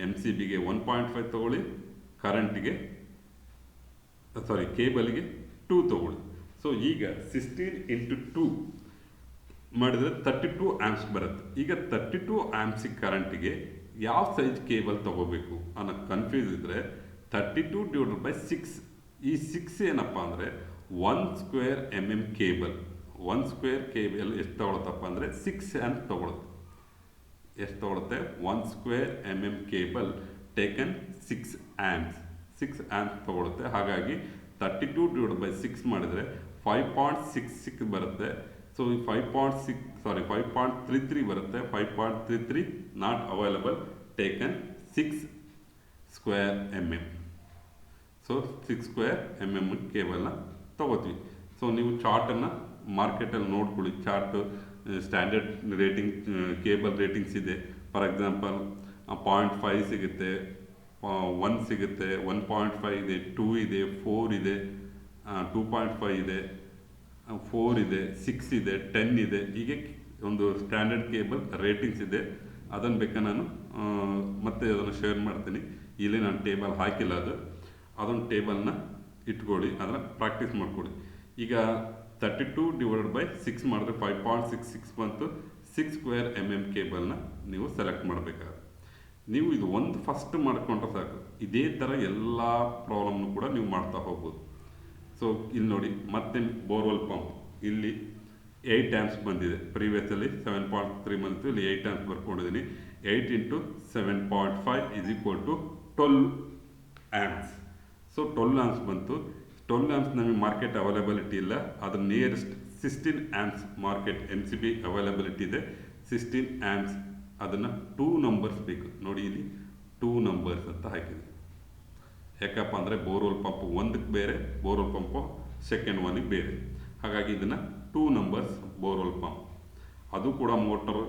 A: MCBಗೆ 1.5 ತೊಗೊಳ್ಳಿ, ಕೇಬಲ್ಗೆ 2 ತೊಗೊಳ್ಳಿ. ಸೊ ಈಗ 16 ಇಂಟು 2 ಮಾಡಿದರೆ 32 ಆಂಪ್ಸ್ ಬರುತ್ತೆ. ಈಗ 32 ಆಂಪ್ಸಿಗೆ ಕರೆಂಟಿಗೆ ಯಾವ ಸೈಜ್ ಕೇಬಲ್ ತೊಗೋಬೇಕು ಅನ್ನೋ ಕನ್ಫ್ಯೂಸ್ ಇದ್ದರೆ 32/6. ಈ 6 ಏನಪ್ಪ ಅಂದರೆ 1 square mm cable. 1 square cable ಎಷ್ಟು ತೊಗೊಳುತ್ತಪ್ಪ ಅಂದರೆ 6 ಆಂಪ್ಸ್ ತೊಗೊಳುತ್ತೆ. ಎಷ್ಟು ತೊಗೊಳುತ್ತೆ? 1 square mm cable taken 6 amps ತೊಗೊಳುತ್ತೆ. ಹಾಗಾಗಿ 32/6 ಮಾಡಿದರೆ 5.66 ಬರುತ್ತೆ. ಸೊ 5.33 ಬರುತ್ತೆ. 5.33 not available, taken 6 square mm. So 6 square mm ಕೇಬಲ್ನ ತೊಗೋತೀವಿ. ಸೊ ನೀವು ಚಾರ್ಟನ್ನು ಮಾರ್ಕೆಟಲ್ಲಿ ನೋಡ್ಕೊಳ್ಳಿ. Chart standard rating cable ratings ಇದೆ. ಫಾರ್ ಎಕ್ಸಾಂಪಲ್ 0.5 ಸಿಗುತ್ತೆ, 1 ಸಿಗುತ್ತೆ, 1.5 ಇದೆ, 2 ಇದೆ, 4 ಇದೆ, 2.5 ಇದೆ, 4 ಇದೆ, 6 ಇದೆ, 10 ಇದೆ. ಹೀಗೆ ಒಂದು ಸ್ಟ್ಯಾಂಡರ್ಡ್ ಕೇಬಲ್ ರೇಟಿಂಗ್ಸ್ ಇದೆ. ಅದನ್ನು ಬೇಕಾದ್ರೆ ನಾನು ಮತ್ತೆ ಅದನ್ನು ಶೇರ್ ಮಾಡ್ತೀನಿ. ಇಲ್ಲಿ ನಾನು ಟೇಬಲ್ ಹಾಕಿಲ್ಲ, ಅದೊಂದು ಟೇಬಲ್ನ ಇಟ್ಕೊಳ್ಳಿ, ಅದನ್ನು ಪ್ರಾಕ್ಟೀಸ್ ಮಾಡ್ಕೊಳ್ಳಿ. ಈಗ 32/6 ಮಾಡಿದ್ರೆ 5.66 ಬಂತು. 6 ಸ್ಕ್ವೇರ್ ಕೇಬಲ್ನ ನೀವು ಸೆಲೆಕ್ಟ್ ಮಾಡಬೇಕಾಗುತ್ತೆ. ನೀವು ಇದು ಒಂದು ಫಸ್ಟ್ ಮಾಡಿಕೊಂಡ್ರೆ ಸಾಕು. ಇದೇ ಥರ ಎಲ್ಲ ಪ್ರಾಬ್ಲಮ್ನು ಕೂಡ ನೀವು ಮಾಡ್ತಾ ಹೋಗ್ಬೋದು. ಸೊ ಇಲ್ಲಿ ನೋಡಿ, ಮತ್ತೆ ಬೋರ್ವೆಲ್ ಪಂಪ್ ಇಲ್ಲಿ 8 ಆ್ಯಂಪ್ಸ್ ಬಂದಿದೆ. ಪ್ರೀವಿಯಸಲ್ಲಿ 7.3 ಬಂದಿತ್ತು, ಇಲ್ಲಿ 8 ಆ್ಯಂಪ್ಸ್ ಬರ್ಕೊಂಡಿದ್ದೀನಿ. 8 × 7.5 = 12 ಆ್ಯಂಪ್ಸ್. ಸೊ 12 ಆ್ಯಂಪ್ಸ್ ಬಂತು. 12 ಆ್ಯಂಪ್ಸ್ ನಮಗೆ ಮಾರ್ಕೆಟ್ ಅವೈಲಬಿಲಿಟಿ ಇಲ್ಲ. ಅದ್ರ ನಿಯರೆಸ್ಟ್ 16 ಆ್ಯಂಪ್ಸ್ ಮಾರ್ಕೆಟ್ MCB ಅವೈಲಬಿಲಿಟಿ ಇದೆ. 16 ಆ್ಯಂಪ್ಸ್, ಅದನ್ನು 2 ನಂಬರ್ಸ್ ಬೇಕು ನೋಡಿ. ಇಲ್ಲಿ 2 ನಂಬರ್ಸ್ ಅಂತ ಹಾಕಿದೆ. ಯಾಕಪ್ಪ ಅಂದರೆ ಬೋರ್ವೆಲ್ ಪಂಪ್ ಒಂದಕ್ಕೆ ಬೇರೆ, ಬೋರ್ವೆಲ್ ಪಂಪು ಸೆಕೆಂಡ್ ಒನ್ಗೆ ಬೇರೆ. ಹಾಗಾಗಿ ಇದನ್ನು 2 ನಂಬರ್ಸ್ ಬೋರ್ವೆಲ್ ಪಂಪ್. ಅದು ಕೂಡ ಮೋಟರ್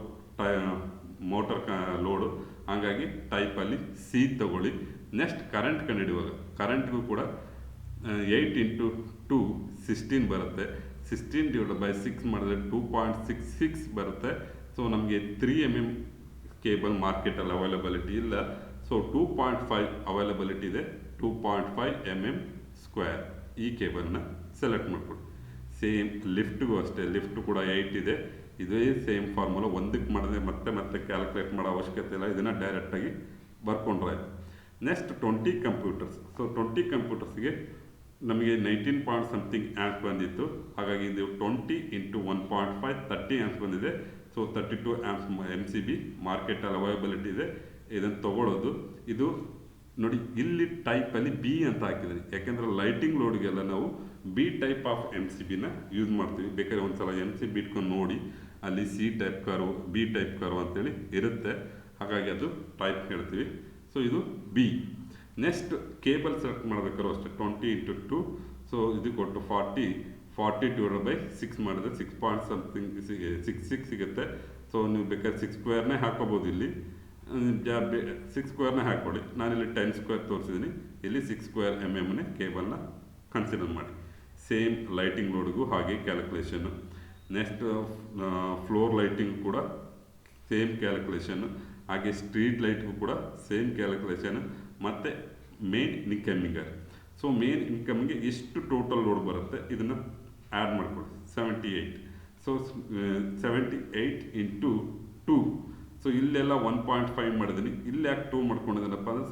A: ಲೋಡು, ಹಾಗಾಗಿ ಟೈಪಲ್ಲಿ C ತಗೊಳ್ಳಿ. ನೆಕ್ಸ್ಟ್ ಕರೆಂಟ್ ಕಂಡುಹಿಡಿಯುವಾಗ ಕರೆಂಟ್ಗೂ ಕೂಡ 8 × 2 16 ಬರುತ್ತೆ. 16/6 ಮಾಡಿದ್ರೆ 2.66 ಬರುತ್ತೆ. ಸೊ ನಮಗೆ 3 mm ಕೇಬಲ್ ಮಾರ್ಕೆಟಲ್ಲಿ ಅವೈಲಬಿಲಿಟಿ ಇಲ್ಲ. ಸೊ 2.5 ಅವೈಲಬಿಲಿಟಿ ಇದೆ. 2.5 mm² ಈ ಕೇಬಲ್ನ ಸೆಲೆಕ್ಟ್ ಮಾಡ್ಕೊಳ್ಳಿ. ಸೇಮ್ ಲಿಫ್ಟ್ಗೂ ಅಷ್ಟೇ, ಲಿಫ್ಟ್ ಕೂಡ 8 ಇದೆ. ಇದೇ ಸೇಮ್ ಫಾರ್ಮುಲಾ. ಒಂದಕ್ಕೆ ಮಾಡಿದ್ರೆ ಮತ್ತೆ ಕ್ಯಾಲ್ಕುಲೇಟ್ ಮಾಡೋ ಅವಶ್ಯಕತೆ ಇಲ್ಲ, ಇದನ್ನು ಡೈರೆಕ್ಟಾಗಿ ಬರ್ಕೊಂಡ್ರೆ ಆಯಿತು. Next 20 computers. ಸೊ 20 ಕಂಪ್ಯೂಟರ್ಸ್ಗೆ ನಮಗೆ 19 ಪಾಯಿಂಟ್ ಸಮಥಿಂಗ್ ಆ್ಯಂಪ್ಸ್ ಬಂದಿತ್ತು. ಹಾಗಾಗಿ ಇದು 20 × 1.5 30 ಆ್ಯಂಪ್ಸ್ ಬಂದಿದೆ. ಸೊ 32 ಆ್ಯಂಪ್ಸ್ MCB ಮಾರ್ಕೆಟಲ್ಲಿ ಅವೈಲಬಿಲಿಟಿ ಇದೆ. ಇದನ್ನು ತೊಗೊಳ್ಳೋದು. ಇದು ನೋಡಿ, ಇಲ್ಲಿ ಟೈಪಲ್ಲಿ B ಅಂತ ಹಾಕಿದ್ದೀನಿ. ಯಾಕೆಂದರೆ ಲೈಟಿಂಗ್ ಲೋಡ್ಗೆಲ್ಲ ನಾವು B ಟೈಪ್ ಆಫ್ MCBನ ಯೂಸ್ ಮಾಡ್ತೀವಿ. ಬೇಕಾದ್ರೆ ಒಂದು ಸಲ MCB ಇಟ್ಕೊಂಡು ನೋಡಿ, ಅಲ್ಲಿ C type curve, B type curve ಅಂತೇಳಿ ಇರುತ್ತೆ. ಹಾಗಾಗಿ ಅದು ಟೈಪ್ ಹೇಳ್ತೀವಿ. ಸೊ ಇದು B. ನೆಕ್ಸ್ಟ್ ಕೇಬಲ್ ಸೆಲೆಕ್ಟ್ ಮಾಡಬೇಕಾದ್ರೂ ಅಷ್ಟೇ 20 × 2. ಸೊ ಇದು ಕೊಟ್ಟು 40/6 ಮಾಡಿದ್ರೆ 6.66 ಸಿಗುತ್ತೆ. ಸೊ ನೀವು ಬೇಕಾದ್ರೆ 6 ಸ್ಕ್ವೇರ್ನೇ ಹಾಕೋಬೋದು. ಇಲ್ಲಿ 6 ಸ್ಕ್ವೇರ್ನೇ ಹಾಕ್ಕೊಳ್ಳಿ. ನಾನಿಲ್ಲಿ 10 ಸ್ಕ್ವೇರ್ ತೋರಿಸಿದ್ದೀನಿ. ಇಲ್ಲಿ 6 ಸ್ಕ್ವೇರ್ mm ಕೇಬಲ್ನ ಕನ್ಸಿಡರ್ ಮಾಡಿ. ಸೇಮ್ ಲೈಟಿಂಗ್ ಲೋಡ್ಗೂ ಹಾಗೆ ಕ್ಯಾಲ್ಕುಲೇಷನ್ನು. ನೆಕ್ಸ್ಟ್ ಫ್ಲೋರ್ ಲೈಟಿಂಗ್ ಕೂಡ ಸೇಮ್ ಕ್ಯಾಲ್ಕುಲೇಷನ್ನು. ಹಾಗೆ ಸ್ಟ್ರೀಟ್ ಲೈಟ್ಗೂ ಕೂಡ ಸೇಮ್ ಕ್ಯಾಲ್ಕುಲೇಷನ್. ಮತ್ತು ಮೇನ್ ಇನ್ಕಮಿಂಗರ್. ಸೊ ಮೇನ್ ಇನ್ಕಮಿಂಗ್ಗೆ ಎಷ್ಟು ಟೋಟಲ್ ಲೋಡ್ ಬರುತ್ತೆ ಇದನ್ನು ಆ್ಯಡ್ ಮಾಡ್ಕೊಳ್ಳಿ. 78. ಸೊ 78 × 2. ಸೊ ಇಲ್ಲೆಲ್ಲ 1.5 ಮಾಡಿದ್ದೀನಿ. ಇಲ್ಲಿ ಯಾಕೆ 2 ಮಾಡ್ಕೊಂಡಿದ್ದೀನಪ್ಪ ಅಂದರೆ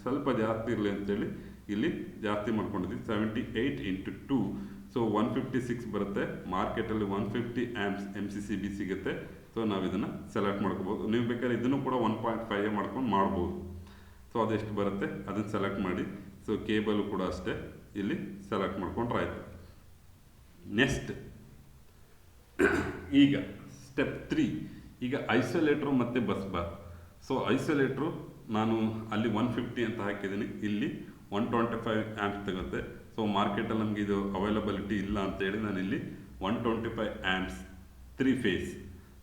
A: ಸ್ವಲ್ಪ ಜಾಸ್ತಿ ಇರಲಿ ಅಂತೇಳಿ ಇಲ್ಲಿ ಜಾಸ್ತಿ ಮಾಡ್ಕೊಂಡಿದ್ದೀನಿ. 78 × 2. ಸೊ 156 ಬರುತ್ತೆ. ಮಾರ್ಕೆಟಲ್ಲಿ 150 ಆ್ಯಂಪ್ಸ್ MCCB ಸಿಗುತ್ತೆ. ಸೊ ನಾವು ಇದನ್ನು ಸೆಲೆಕ್ಟ್ ಮಾಡ್ಕೋಬೋದು. ನೀವು ಬೇಕಾದ್ರೆ ಇದನ್ನು ಕೂಡ 1.5 ಮಾಡ್ಕೊಂಡು ಮಾಡ್ಬೋದು. ಸೊ ಅದೆಷ್ಟು ಬರುತ್ತೆ ಅದನ್ನು ಸೆಲೆಕ್ಟ್ ಮಾಡಿ. ಸೊ ಕೇಬಲು ಕೂಡ ಅಷ್ಟೇ, ಇಲ್ಲಿ ಸೆಲೆಕ್ಟ್ ಮಾಡ್ಕೊಂಡ್ರೆ ಆಯಿತು. ನೆಕ್ಸ್ಟ್ ಈಗ ಸ್ಟೆಪ್ 3. ಈಗ ಐಸೋಲೇಟ್ರು ಮತ್ತು ಬಸ್ ಬಾರ್. ಸೊ ಐಸೋಲೇಟ್ರು ನಾನು ಅಲ್ಲಿ 150 ಅಂತ ಹಾಕಿದ್ದೀನಿ. ಇಲ್ಲಿ 125 ಆ್ಯಂಪ್ಸ್ ತಗುತ್ತೆ. ಸೊ ಮಾರ್ಕೆಟಲ್ಲಿ ನಮಗೆ ಇದು ಅವೈಲಬಿಲಿಟಿ ಇಲ್ಲ ಅಂತೇಳಿ ನಾನು ಇಲ್ಲಿ 125 ಆ್ಯಂಪ್ಸ್ 3 ಫೇಸ್.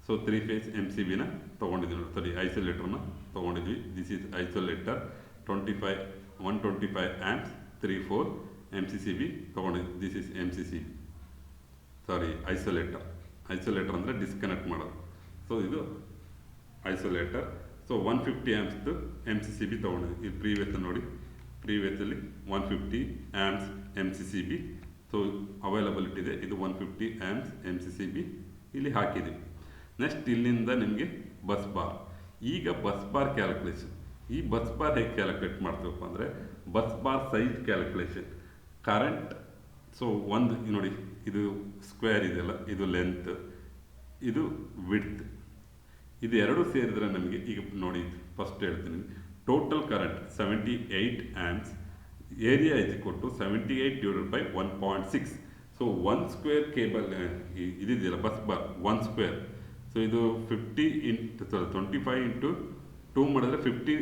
A: ಸೊ 3 ಫೇಸ್ MCBನ ತೊಗೊಂಡಿದ್ದೀವಿ. ಸಾರಿ, ಐಸೋಲೇಟ್ರನ್ನ ತೊಗೊಂಡಿದ್ವಿ. This is isolator. 125 amps 3/4 MCCB ತೊಗೊಂಡಿದ್ವಿ. This is MCCB. Sorry, isolator ಅಂದರೆ ಡಿಸ್ಕನೆಕ್ಟ್ ಮಾಡೋದು. ಸೊ ಇದು ಐಸೋಲೇಟರ್. So 150 ಆ್ಯಂಪ್ಸ್ದು MCCB ತೊಗೊಂಡಿದ್ವಿ. ಇಲ್ಲಿ ಪ್ರೀವಿಯಸ್ ನೋಡಿ, ಪ್ರೀವಿಯಸಲ್ಲಿ 150 ಆ್ಯಂಪ್ಸ್ MCCB. ಸೊ ಅವೈಲಬಿಲಿಟಿ ಇದೆ. ಇದು 150 ಆ್ಯಂಪ್ಸ್ MCCB ಇಲ್ಲಿ ಹಾಕಿದ್ದೀವಿ. ನೆಕ್ಸ್ಟ್ ಇಲ್ಲಿಂದ ನಿಮಗೆ ಬಸ್ ಬಾರ್. ಈಗ ಬಸ್ ಬಾರ್ ಕ್ಯಾಲ್ಕುಲೇಷನ್. ಈ ಬಸ್ ಬಾರ್ ಹೇಗೆ ಕ್ಯಾಲ್ಕುಲೇಟ್ ಮಾಡ್ತೀವಪ್ಪ ಅಂದರೆ bus bar size calculation. Current. So ಒಂದು ನೋಡಿ, ಇದು ಸ್ಕ್ವೇರ್ ಇದೆಯಲ್ಲ, ಇದು ಲೆಂತ್, ಇದು ವಿಡ್ತ್. ಇದು ಎರಡು ಸೇರಿದ್ರೆ ನಮಗೆ ಈಗ ನೋಡಿ, ಫಸ್ಟ್ ಹೇಳ್ತೀನಿ. Total current 78 ಆ್ಯಂಪ್ಸ್. ಏರಿಯಾ ಕೊಟ್ಟು 78/1.6. ಸೊ 1 ಸ್ಕ್ವೇರ್ ಕೇಬಲ್ ಇದಿದೆಯಲ್ಲ ಬಸ್ ಬಾರ್ 1 ಸ್ಕ್ವೇರ್. ಸೊ ಇದು 25 × 2 ಮಾಡಿದ್ರೆ 50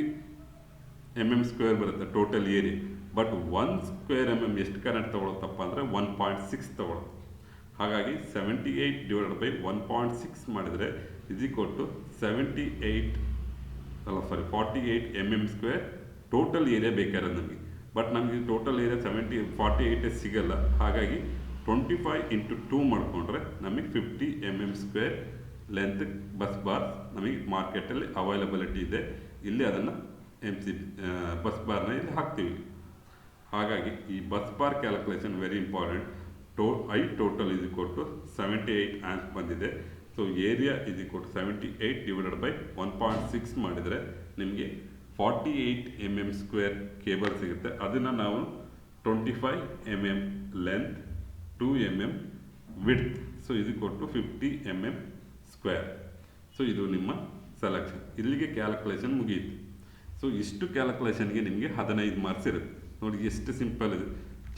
A: mm² ಬರುತ್ತೆ ಟೋಟಲ್ ಏರಿಯಾ. ಬಟ್ 1 ಸ್ಕ್ವೇರ್ ಎಷ್ಟು ಕರೆಂಟ್ ತೊಗೊಳುತ್ತಪ್ಪ ಅಂದರೆ 1.6 ತೊಗೊಳುತ್ತೆ. ಹಾಗಾಗಿ 48/1.6 ಮಾಡಿದರೆ $48 mm² ಟೋಟಲ್ ಏರಿಯಾ ಬೇಕಾದ್ರೆ ನಮಗೆ. ಬಟ್ ನಮಗೆ ಟೋಟಲ್ ಏರಿಯಾ 48 ಸಿಗಲ್ಲ. ಹಾಗಾಗಿ 25 × 2 ಮಾಡಿಕೊಂಡ್ರೆ ನಮಗೆ 50 mm² ಲೆಂತ್ ಬಸ್ ಬಾರ್ ನಮಗೆ ಮಾರ್ಕೆಟಲ್ಲಿ ಅವೈಲಬಿಲಿಟಿ ಇದೆ. ಇಲ್ಲಿ ಅದನ್ನು ಬಸ್ ಬಾರ್ನ ಇಲ್ಲಿ ಹಾಕ್ತೀವಿ. ಹಾಗಾಗಿ ಈ bus bar calculation very important. I total is equal to 78 amps ಬಂದಿದೆ. So area is equal to 78 divided by 1.6 ಮಾಡಿದರೆ ನಿಮಗೆ 48 mm² ಕೇಬಲ್ ಸಿಗುತ್ತೆ. ಅದನ್ನು ನಾವು 25 mm length, 2 mm width, so ಇದು ಕೊಟ್ಟು 50 mm². ಸೊ ಇದು ನಿಮ್ಮ ಸೆಲೆಕ್ಷನ್. ಇಲ್ಲಿಗೆ ಕ್ಯಾಲ್ಕುಲೇಷನ್ ಮುಗಿಯಿತು. ಸೊ ಇಷ್ಟು ಕ್ಯಾಲ್ಕುಲೇಷನ್ಗೆ ನಿಮಗೆ 15 ಮಾರ್ಕ್ಸ್ ಇರುತ್ತೆ. ನೋಡಿ ಎಷ್ಟು ಸಿಂಪಲ್ ಇದೆ,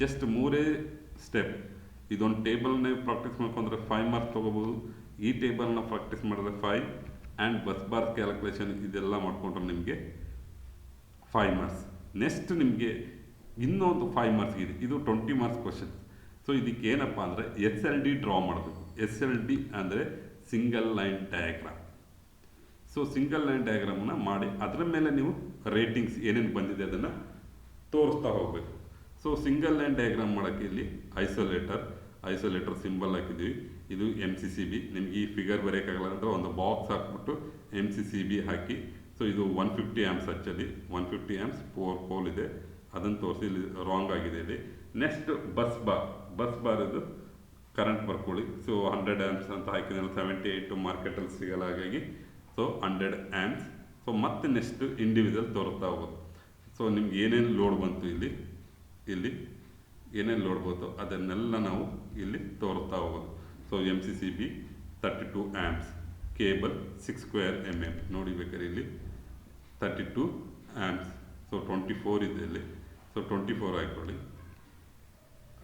A: ಜಸ್ಟ್ 3 ಸ್ಟೆಪ್. ಇದೊಂದು ಟೇಬಲ್ನ ಪ್ರಾಕ್ಟೀಸ್ ಮಾಡ್ಕೊಂಡ್ರೆ 5 ಮಾರ್ಕ್ಸ್ ತೊಗೋಬೋದು. ಈ ಟೇಬಲ್ನ ಪ್ರಾಕ್ಟೀಸ್ ಮಾಡಿದ್ರೆ 5 ಆ್ಯಂಡ್ ಬಸ್ ಬಾರ್ ಕ್ಯಾಲ್ಕುಲೇಷನ್ ಇದೆಲ್ಲ ಮಾಡಿಕೊಂಡ್ರೆ ನಿಮಗೆ 5 ಮಾರ್ಕ್ಸ್. ನೆಕ್ಸ್ಟ್ ನಿಮಗೆ ಇನ್ನೊಂದು 5 ಮಾರ್ಕ್ಸ್ ಇದೆ, ಇದು 20 ಮಾರ್ಕ್ಸ್ ಕ್ವಶನ್. ಸೊ ಇದಕ್ಕೆ ಏನಪ್ಪ ಅಂದರೆ SLD ಡ್ರಾ ಮಾಡಬೇಕು. SLD ಅಂದರೆ single line diagram. So single line ಡಯಾಗ್ರಾಮ್ನ ಮಾಡಿ ಅದರ ಮೇಲೆ ನೀವು ರೇಟಿಂಗ್ಸ್ ಏನೇನು ಬಂದಿದೆ ಅದನ್ನು ತೋರಿಸ್ತಾ ಹೋಗಬೇಕು. ಸೊ ಸಿಂಗಲ್ ಲೈನ್ ಡಯಾಗ್ರಾಮ್ ಮಾಡೋಕ್ಕೆ ಇಲ್ಲಿ ಐಸೋಲೇಟರ್ ಸಿಂಬಲ್ ಹಾಕಿದ್ವಿ. ಇದು MCCB. ನಿಮ್ಗೆ ಈ ಫಿಗರ್ ಬರೆಯೋಕ್ಕಾಗಲ್ಲ ಅಂದರೆ ಒಂದು ಬಾಕ್ಸ್ ಹಾಕ್ಬಿಟ್ಟು MCCB ಹಾಕಿ. ಸೊ ಇದು 150 ಆ್ಯಂಪ್ಸ್ ಆ್ಯಕ್ಚುಲಿ 150 ಆ್ಯಂಪ್ಸ್ 4 ಪೋಲ್ ಇದೆ, ಅದನ್ನು ತೋರಿಸಿ ಇಲ್ಲಿ ರಾಂಗ್ ಆಗಿದೆ ಇಲ್ಲಿ. ನೆಕ್ಸ್ಟ್ ಬಸ್ ಬಾರ್ ಇದು ಕರೆಂಟ್ ಬರ್ಕೊಳ್ಳಿ. ಸೊ 100 ಆ್ಯಂಪ್ಸ್ ಅಂತ ಹಾಕಿದ್ರೆ 78 ಮಾರ್ಕೆಟಲ್ಲಿ ಸಿಗಲ್ಲ, ಹಾಗಾಗಿ ಸೊ 100 ಆ್ಯಂಪ್ಸ್. ಸೊ ಮತ್ತೆ ನೆಕ್ಸ್ಟ್ ಇಂಡಿವಿಜುವಲ್ ತೋರಿಸ್ತಾ ಹೋಗೋದು. ಸೊ ನಿಮ್ಗೆ ಏನೇನು ಲೋಡ್ ಬಂತು ಇಲ್ಲಿ ಏನೇನು ಲೋಡ್ ಬಂತು ಅದನ್ನೆಲ್ಲ ನಾವು ಇಲ್ಲಿ ತೋರಿಸ್ತಾ ಹೋಗೋದು. ಸೊ MCCB 32 ಆ್ಯಂಪ್ಸ್, ಕೇಬಲ್ 6² mm ನೋಡಿ ಬೇಕಾದ್ರೆ ಇಲ್ಲಿ 32 ಆ್ಯಂಪ್ಸ್. ಸೊ 24 ಇದೆ ಇಲ್ಲಿ, ಸೊ 24 ಹಾಕೊಳ್ಳಿ,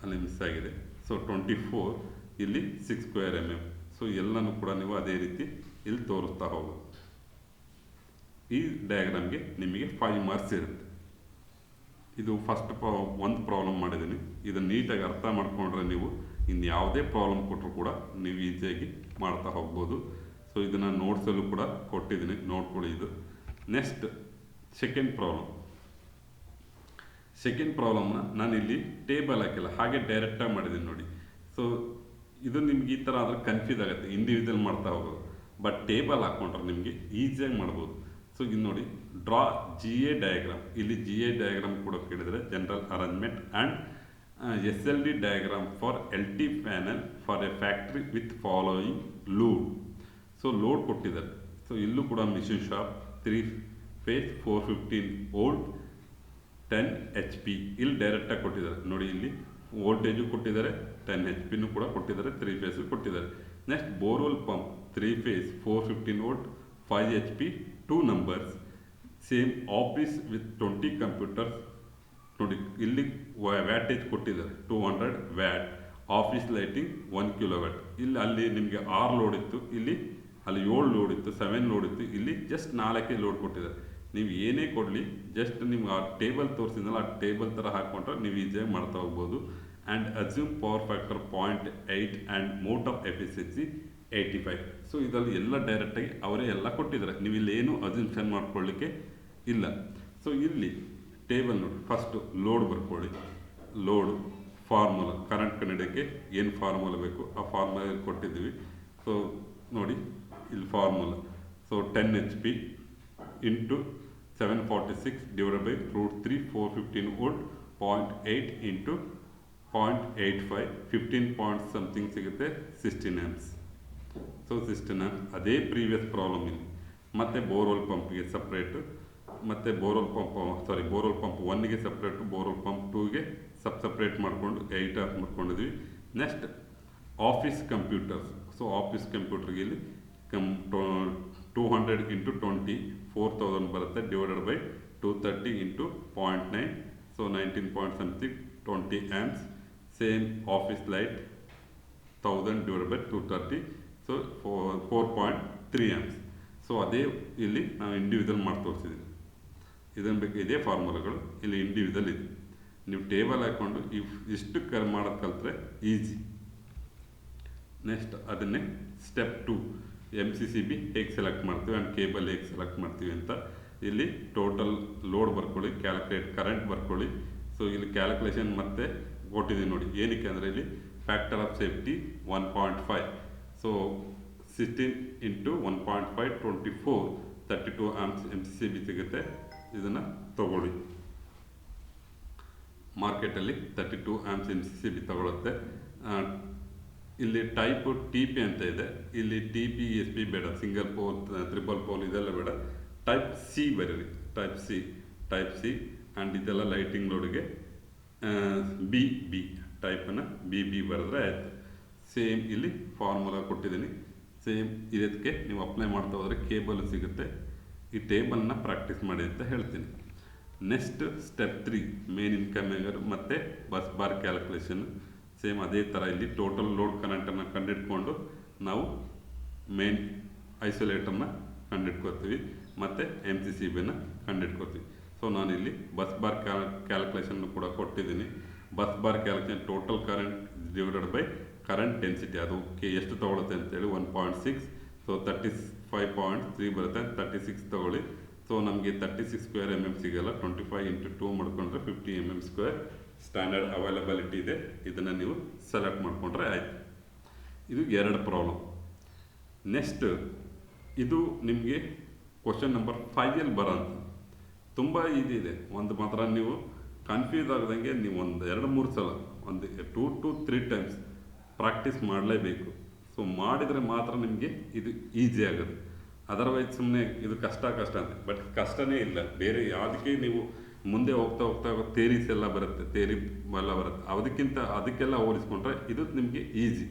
A: ಅಲ್ಲಿ ಮಿಸ್ ಆಗಿದೆ. ಸೊ 24 ಇಲ್ಲಿ 6² mm. ಸೊ ಎಲ್ಲನೂ ಕೂಡ ನೀವು ಅದೇ ರೀತಿ ಇಲ್ಲಿ ತೋರಿಸ್ತಾ ಹೋಗೋದು. ಈ ಡಯಾಗ್ರಾಮ್ಗೆ ನಿಮಗೆ 5 ಮಾರ್ಕ್ಸ್ ಇರುತ್ತೆ. ಇದು ಫಸ್ಟ್ ಒಂದು ಪ್ರಾಬ್ಲಮ್ ಮಾಡಿದ್ದೀನಿ. ಇದನ್ನು ನೀಟಾಗಿ ಅರ್ಥ ಮಾಡ್ಕೊಂಡ್ರೆ ನೀವು ಇನ್ನು ಯಾವುದೇ ಪ್ರಾಬ್ಲಮ್ ಕೊಟ್ಟರು ಕೂಡ ನೀವು ಈಸಿಯಾಗಿ ಮಾಡ್ತಾ ಹೋಗ್ಬೋದು. ಸೊ ಇದನ್ನು ನೋಟ್ಸಲ್ಲೂ ಕೂಡ ಕೊಟ್ಟಿದ್ದೀನಿ, ನೋಡ್ಕೊಳ್ಳಿ ಇದು. ನೆಕ್ಸ್ಟ್ ಸೆಕೆಂಡ್ ಪ್ರಾಬ್ಲಮ್ನ ನಾನು ಇಲ್ಲಿ ಟೇಬಲ್ ಹಾಕಿಲ್ಲ, ಹಾಗೆ ಡೈರೆಕ್ಟಾಗಿ ಮಾಡಿದ್ದೀನಿ ನೋಡಿ. ಸೊ ಇದು ನಿಮ್ಗೆ ಈ ಥರ ಆದರೆ ಕನ್ಫ್ಯೂಸ್ ಆಗುತ್ತೆ, ಇಂಡಿವಿಜುವಲ್ ಮಾಡ್ತಾ ಹೋಗೋದು. ಬಟ್ ಟೇಬಲ್ ಹಾಕ್ಕೊಂಡ್ರೆ ನಿಮಗೆ ಈಸಿಯಾಗಿ ಮಾಡ್ಬೋದು. ಸೊ ಇದು ನೋಡಿ, ಡ್ರಾ GA ಡಯಾಗ್ರಾಮ್. ಇಲ್ಲಿ GA ಡಯಾಗ್ರಾಮ್ ಕೂಡ ಕೇಳಿದರೆ general arrangement and SLD diagram for LT panel for A factory with following load. So load ಕೊಟ್ಟಿದ್ದಾರೆ. ಸೊ ಇಲ್ಲೂ ಕೂಡ machine shop 3 phase 415 volt 10 HP ಇಲ್ಲಿ ಡೈರೆಕ್ಟಾಗಿ ಕೊಟ್ಟಿದ್ದಾರೆ ನೋಡಿ. ಇಲ್ಲಿ ವೋಲ್ಟೇಜು ಕೊಟ್ಟಿದ್ದಾರೆ, 10 HP ಕೂಡ ಕೊಟ್ಟಿದ್ದಾರೆ, 3 phase ಕೊಟ್ಟಿದ್ದಾರೆ. Next borewell pump 3 phase 415 volt 5 HP 2 numbers, same office with 20 computers ನೋಡಿ. ಇಲ್ಲಿ ವ್ಯಾಟೇಜ್ ಕೊಟ್ಟಿದ್ದಾರೆ 200 ವ್ಯಾಟ್. Office lighting 1 kW. ಇಲ್ಲಿ ಅಲ್ಲಿ ನಿಮಗೆ 6 ಲೋಡ್ ಇತ್ತು, ಅಲ್ಲಿ 7 ಲೋಡ್ ಇತ್ತು, 7 ಲೋಡ್ ಇತ್ತು. ಇಲ್ಲಿ ಜಸ್ಟ್ 4 ಲೋಡ್ ಕೊಟ್ಟಿದ್ದಾರೆ. ನೀವು ಏನೇ ಕೊಡಲಿ ಜಸ್ಟ್ ನಿಮ್ಗೆ ಆ ಟೇಬಲ್ ತೋರಿಸಿದ್ನಲ್ಲ ಆ ಟೇಬಲ್ ಥರ ಹಾಕ್ಕೊಂಡ್ರೆ ನೀವು ಈಸಿಯಾಗಿ ಮಾಡ್ತಾ ಹೋಗ್ಬೋದು. And assume power factor 0.8 and mote of efficiency 85. So ಇದರಲ್ಲಿ ಎಲ್ಲ ಡೈರೆಕ್ಟಾಗಿ ಅವರೇ ಎಲ್ಲ ಕೊಟ್ಟಿದ್ದಾರೆ, ನೀವು ಇಲ್ಲಿ ಏನು ಅಸ್ಯೂಮ್ಷನ್ ಮಾಡ್ಕೊಳ್ಳಿಕ್ಕೆ ಇಲ್ಲ. ಸೊ ಇಲ್ಲಿ ಟೇಬಲ್ ನೋಡಿ, ಫಸ್ಟು ಲೋಡ್ ಬರ್ಕೊಳ್ಳಿ. ಲೋಡ್ ಫಾರ್ಮುಲಾ, ಕರೆಂಟ್ ಕಂಡಿಡಿಯೋಕ್ಕೆ ಏನು ಫಾರ್ಮುಲಾ ಬೇಕು ಆ ಫಾರ್ಮುಲಾ ಕೊಟ್ಟಿದ್ದೀವಿ. ಸೊ ನೋಡಿ ಇಲ್ಲಿ formula. So 10 HP into 746 divided by √3 415 volt 0.8 into 0.85 15 point something ಸಿಗುತ್ತೆ 16 ಆ್ಯಂಪ್ಸ್. ಸೊ 16 ಆ್ಯಂಪ್ಸ್. ಅದೇ ಪ್ರೀವಿಯಸ್ ಪ್ರಾಬ್ಲಮ್ ಇಲ್ಲಿ. ಮತ್ತು ಬೋರ್ವೆಲ್ ಪಂಪ್ಗೆ ಸಪ್ರೇಟು, ಮತ್ತು ಬೋರ್ವೆಲ್ ಪಂಪ್ 1ಗೆ ಸಪ್ರೇಟು, ಬೋರ್ವೆಲ್ ಪಂಪ್ 2ಗೆ ಸಪ್ರೇಟ್ ಮಾಡಿಕೊಂಡು 8 ಆಫ್ ಮಾಡ್ಕೊಂಡಿದ್ವಿ. Next office computers. So office ಕಂಪ್ಯೂಟರ್ಗೆ ಇಲ್ಲಿ 200 ಇಂಟು 20 4000 ಬರುತ್ತೆ, divided by 230 into 0.9 so 19 point something 20 amps. Same office light 1000 divided by 230 so 4.3 amps. So ಅದೇ ಇಲ್ಲಿ ನಾವು ಇಂಡಿವಿಜುವಲ್ ಮಾಡಿ ತೋರಿಸಿದ್ದೀವಿ. ಇದನ್ನು ಬೇಕು ಇದೇ ಫಾರ್ಮುಲಾಗಳು ಇಲ್ಲಿ ಇಂಡಿವಿಜುವಲ್ ಇದೆ. ನೀವು ಟೇಬಲ್ ಹಾಕ್ಕೊಂಡು ಇಷ್ಟು ಮಾಡೋದು ಕಲಿತ್ರೆ ಈಸಿ. ನೆಕ್ಸ್ಟ್ ಅದನ್ನೇ ಸ್ಟೆಪ್ 2 MCCB ಹೇಗೆ ಸೆಲೆಕ್ಟ್ ಮಾಡ್ತೀವಿ ಆ್ಯಂಡ್ ಕೇಬಲ್ ಹೇಗೆ ಸೆಲೆಕ್ಟ್ ಮಾಡ್ತೀವಿ ಅಂತ. ಇಲ್ಲಿ ಟೋಟಲ್ ಲೋಡ್ ಬರ್ಕೊಳ್ಳಿ, ಕ್ಯಾಲ್ಕುಲೇಟ್ ಕರೆಂಟ್ ಬರ್ಕೊಳ್ಳಿ. ಸೊ ಇಲ್ಲಿ ಕ್ಯಾಲ್ಕುಲೇಷನ್ ಮತ್ತೆ ಕೊಟ್ಟಿದ್ದೀವಿ ನೋಡಿ. ಏನಕ್ಕೆ ಅಂದರೆ ಇಲ್ಲಿ factor of safety 1.5. So 16 into 1.5 24 32 ಆ್ಯಂಪ್ಸ್ MCCB ಸಿಗುತ್ತೆ. ಇದನ್ನು ತಗೊಳ್ಳಿ. ಮಾರ್ಕೆಟಲ್ಲಿ 32 amps M C C B ತಗೊಳುತ್ತೆ. ಇಲ್ಲಿ ಟೈಪ್ ಟಿ ಪಿ ಅಂತ ಇದೆ. ಇಲ್ಲಿ ಟಿ ಪಿ ಎಸ್ ಪಿ ಬೇಡ, ಸಿಂಗಲ್ ಪೋಲ್ ಟ್ರಿಪಲ್ ಪೋಲ್ ಇದೆಲ್ಲ ಬೇಡ. ಟೈಪ್ ಸಿ ಬರೀರಿ, ಟೈಪ್ ಸಿ ಆ್ಯಂಡ್ ಇದೆಲ್ಲ ಲೈಟಿಂಗ್ ಲೋಡ್ಗೆ ಬಿ ಬಿ ಟೈಪನ್ನು ಬಿ ಬರೆದ್ರೆ ಆಯಿತು. ಸೇಮ್ ಇಲ್ಲಿ ಫಾರ್ಮುಲಾ ಕೊಟ್ಟಿದ್ದೀನಿ. ಸೇಮ್ ಇದಕ್ಕೆ ನೀವು ಅಪ್ಲೈ ಮಾಡ್ತಾ ಹೋದರೆ ಕೇಬಲ್ ಸಿಗುತ್ತೆ. ಈ ಟೇಬಲ್ನ ಪ್ರಾಕ್ಟೀಸ್ ಮಾಡಿ ಅಂತ ಹೇಳ್ತೀನಿ. ನೆಕ್ಸ್ಟ್ ಸ್ಟೆಪ್ 3 ಮೇನ್ ಇನ್ಕಮಿಂಗರ್ ಮತ್ತು ಬಸ್ ಬಾರ್ ಕ್ಯಾಲ್ಕುಲೇಷನ್. ಸೇಮ್ ಅದೇ ಥರ ಇಲ್ಲಿ ಟೋಟಲ್ ಲೋಡ್ ಕರೆಂಟನ್ನು ಕಂಡಿಡ್ಕೊಂಡು ನಾವು ಮೇನ್ ಐಸೋಲೇಟರ್ನ ಕಂಡಿಡ್ಕೊತೀವಿ ಮತ್ತು ಎಮ್ ಸಿ ಸಿ ಬಿನ ಕಂಡಿಡ್ಕೊತೀವಿ. ಸೊ ನಾನಿಲ್ಲಿ ಬಸ್ ಬಾರ್ ಕ್ಯಾಲ್ಕುಲೇಷನ್ ಕೂಡ ಕೊಟ್ಟಿದ್ದೀನಿ. Bus bar calculation total current divided by current density, ಅದು ಎಷ್ಟು ತೊಗೊಳುತ್ತೆ ಅಂತೇಳಿ 1.6. ಸೊ 35.3 ಬರುತ್ತೆ. 36 ತೊಗೊಳ್ಳಿ. ಸೊ ನಮಗೆ 36 ಸ್ಕ್ವೇರ್ ಎಮ್ ಎಮ್ ಸಿಗಲ್ಲ. 25 × 2 ಮಾಡ್ಕೊಂಡ್ರೆ 50 mm ಸ್ಕ್ವೇರ್ ಸ್ಟ್ಯಾಂಡರ್ಡ್ ಅವೈಲಬಿಲಿಟಿ ಇದೆ. ಇದನ್ನು ನೀವು ಸೆಲೆಕ್ಟ್ ಮಾಡಿಕೊಂಡ್ರೆ ಆಯಿತು. ಇದು 2 ಪ್ರಾಬ್ಲಮ್. ನೆಕ್ಸ್ಟ್ ಇದು ನಿಮಗೆ ಕ್ವಶನ್ ನಂಬರ್ 5 ಬರೋಂಥ ತುಂಬ ಈಸಿ ಇದೆ. ಒಂದು ಮಾತ್ರ ನೀವು ಕನ್ಫ್ಯೂಸ್ ಆಗದಂಗೆ ನೀವು ಒಂದು 2-3 ಸಲ, ಒಂದು 2 to 3 ಟೈಮ್ಸ್ ಪ್ರಾಕ್ಟೀಸ್ ಮಾಡಲೇಬೇಕು. ಸೊ ಮಾಡಿದರೆ ಮಾತ್ರ ನಿಮಗೆ ಇದು ಈಸಿ ಆಗೋದು. ಅದರ್ವೈಸ್ ಸುಮ್ಮನೆ ಇದು ಕಷ್ಟ ಅಂತ, ಬಟ್ ಕಷ್ಟನೇ ಇಲ್ಲ. ಬೇರೆ ಯಾವುದಕ್ಕೆ ನೀವು ಮುಂದೆ ಹೋಗ್ತಾ ಥೇರೀಸ್ ಎಲ್ಲ ಬರುತ್ತೆ, ಥೇರಿ ಎಲ್ಲ ಬರುತ್ತೆ. ಅದಕ್ಕೆಲ್ಲ ಹೋಲಿಸ್ಕೊಂಡ್ರೆ ಇದು ನಿಮಗೆ ಈಸಿ,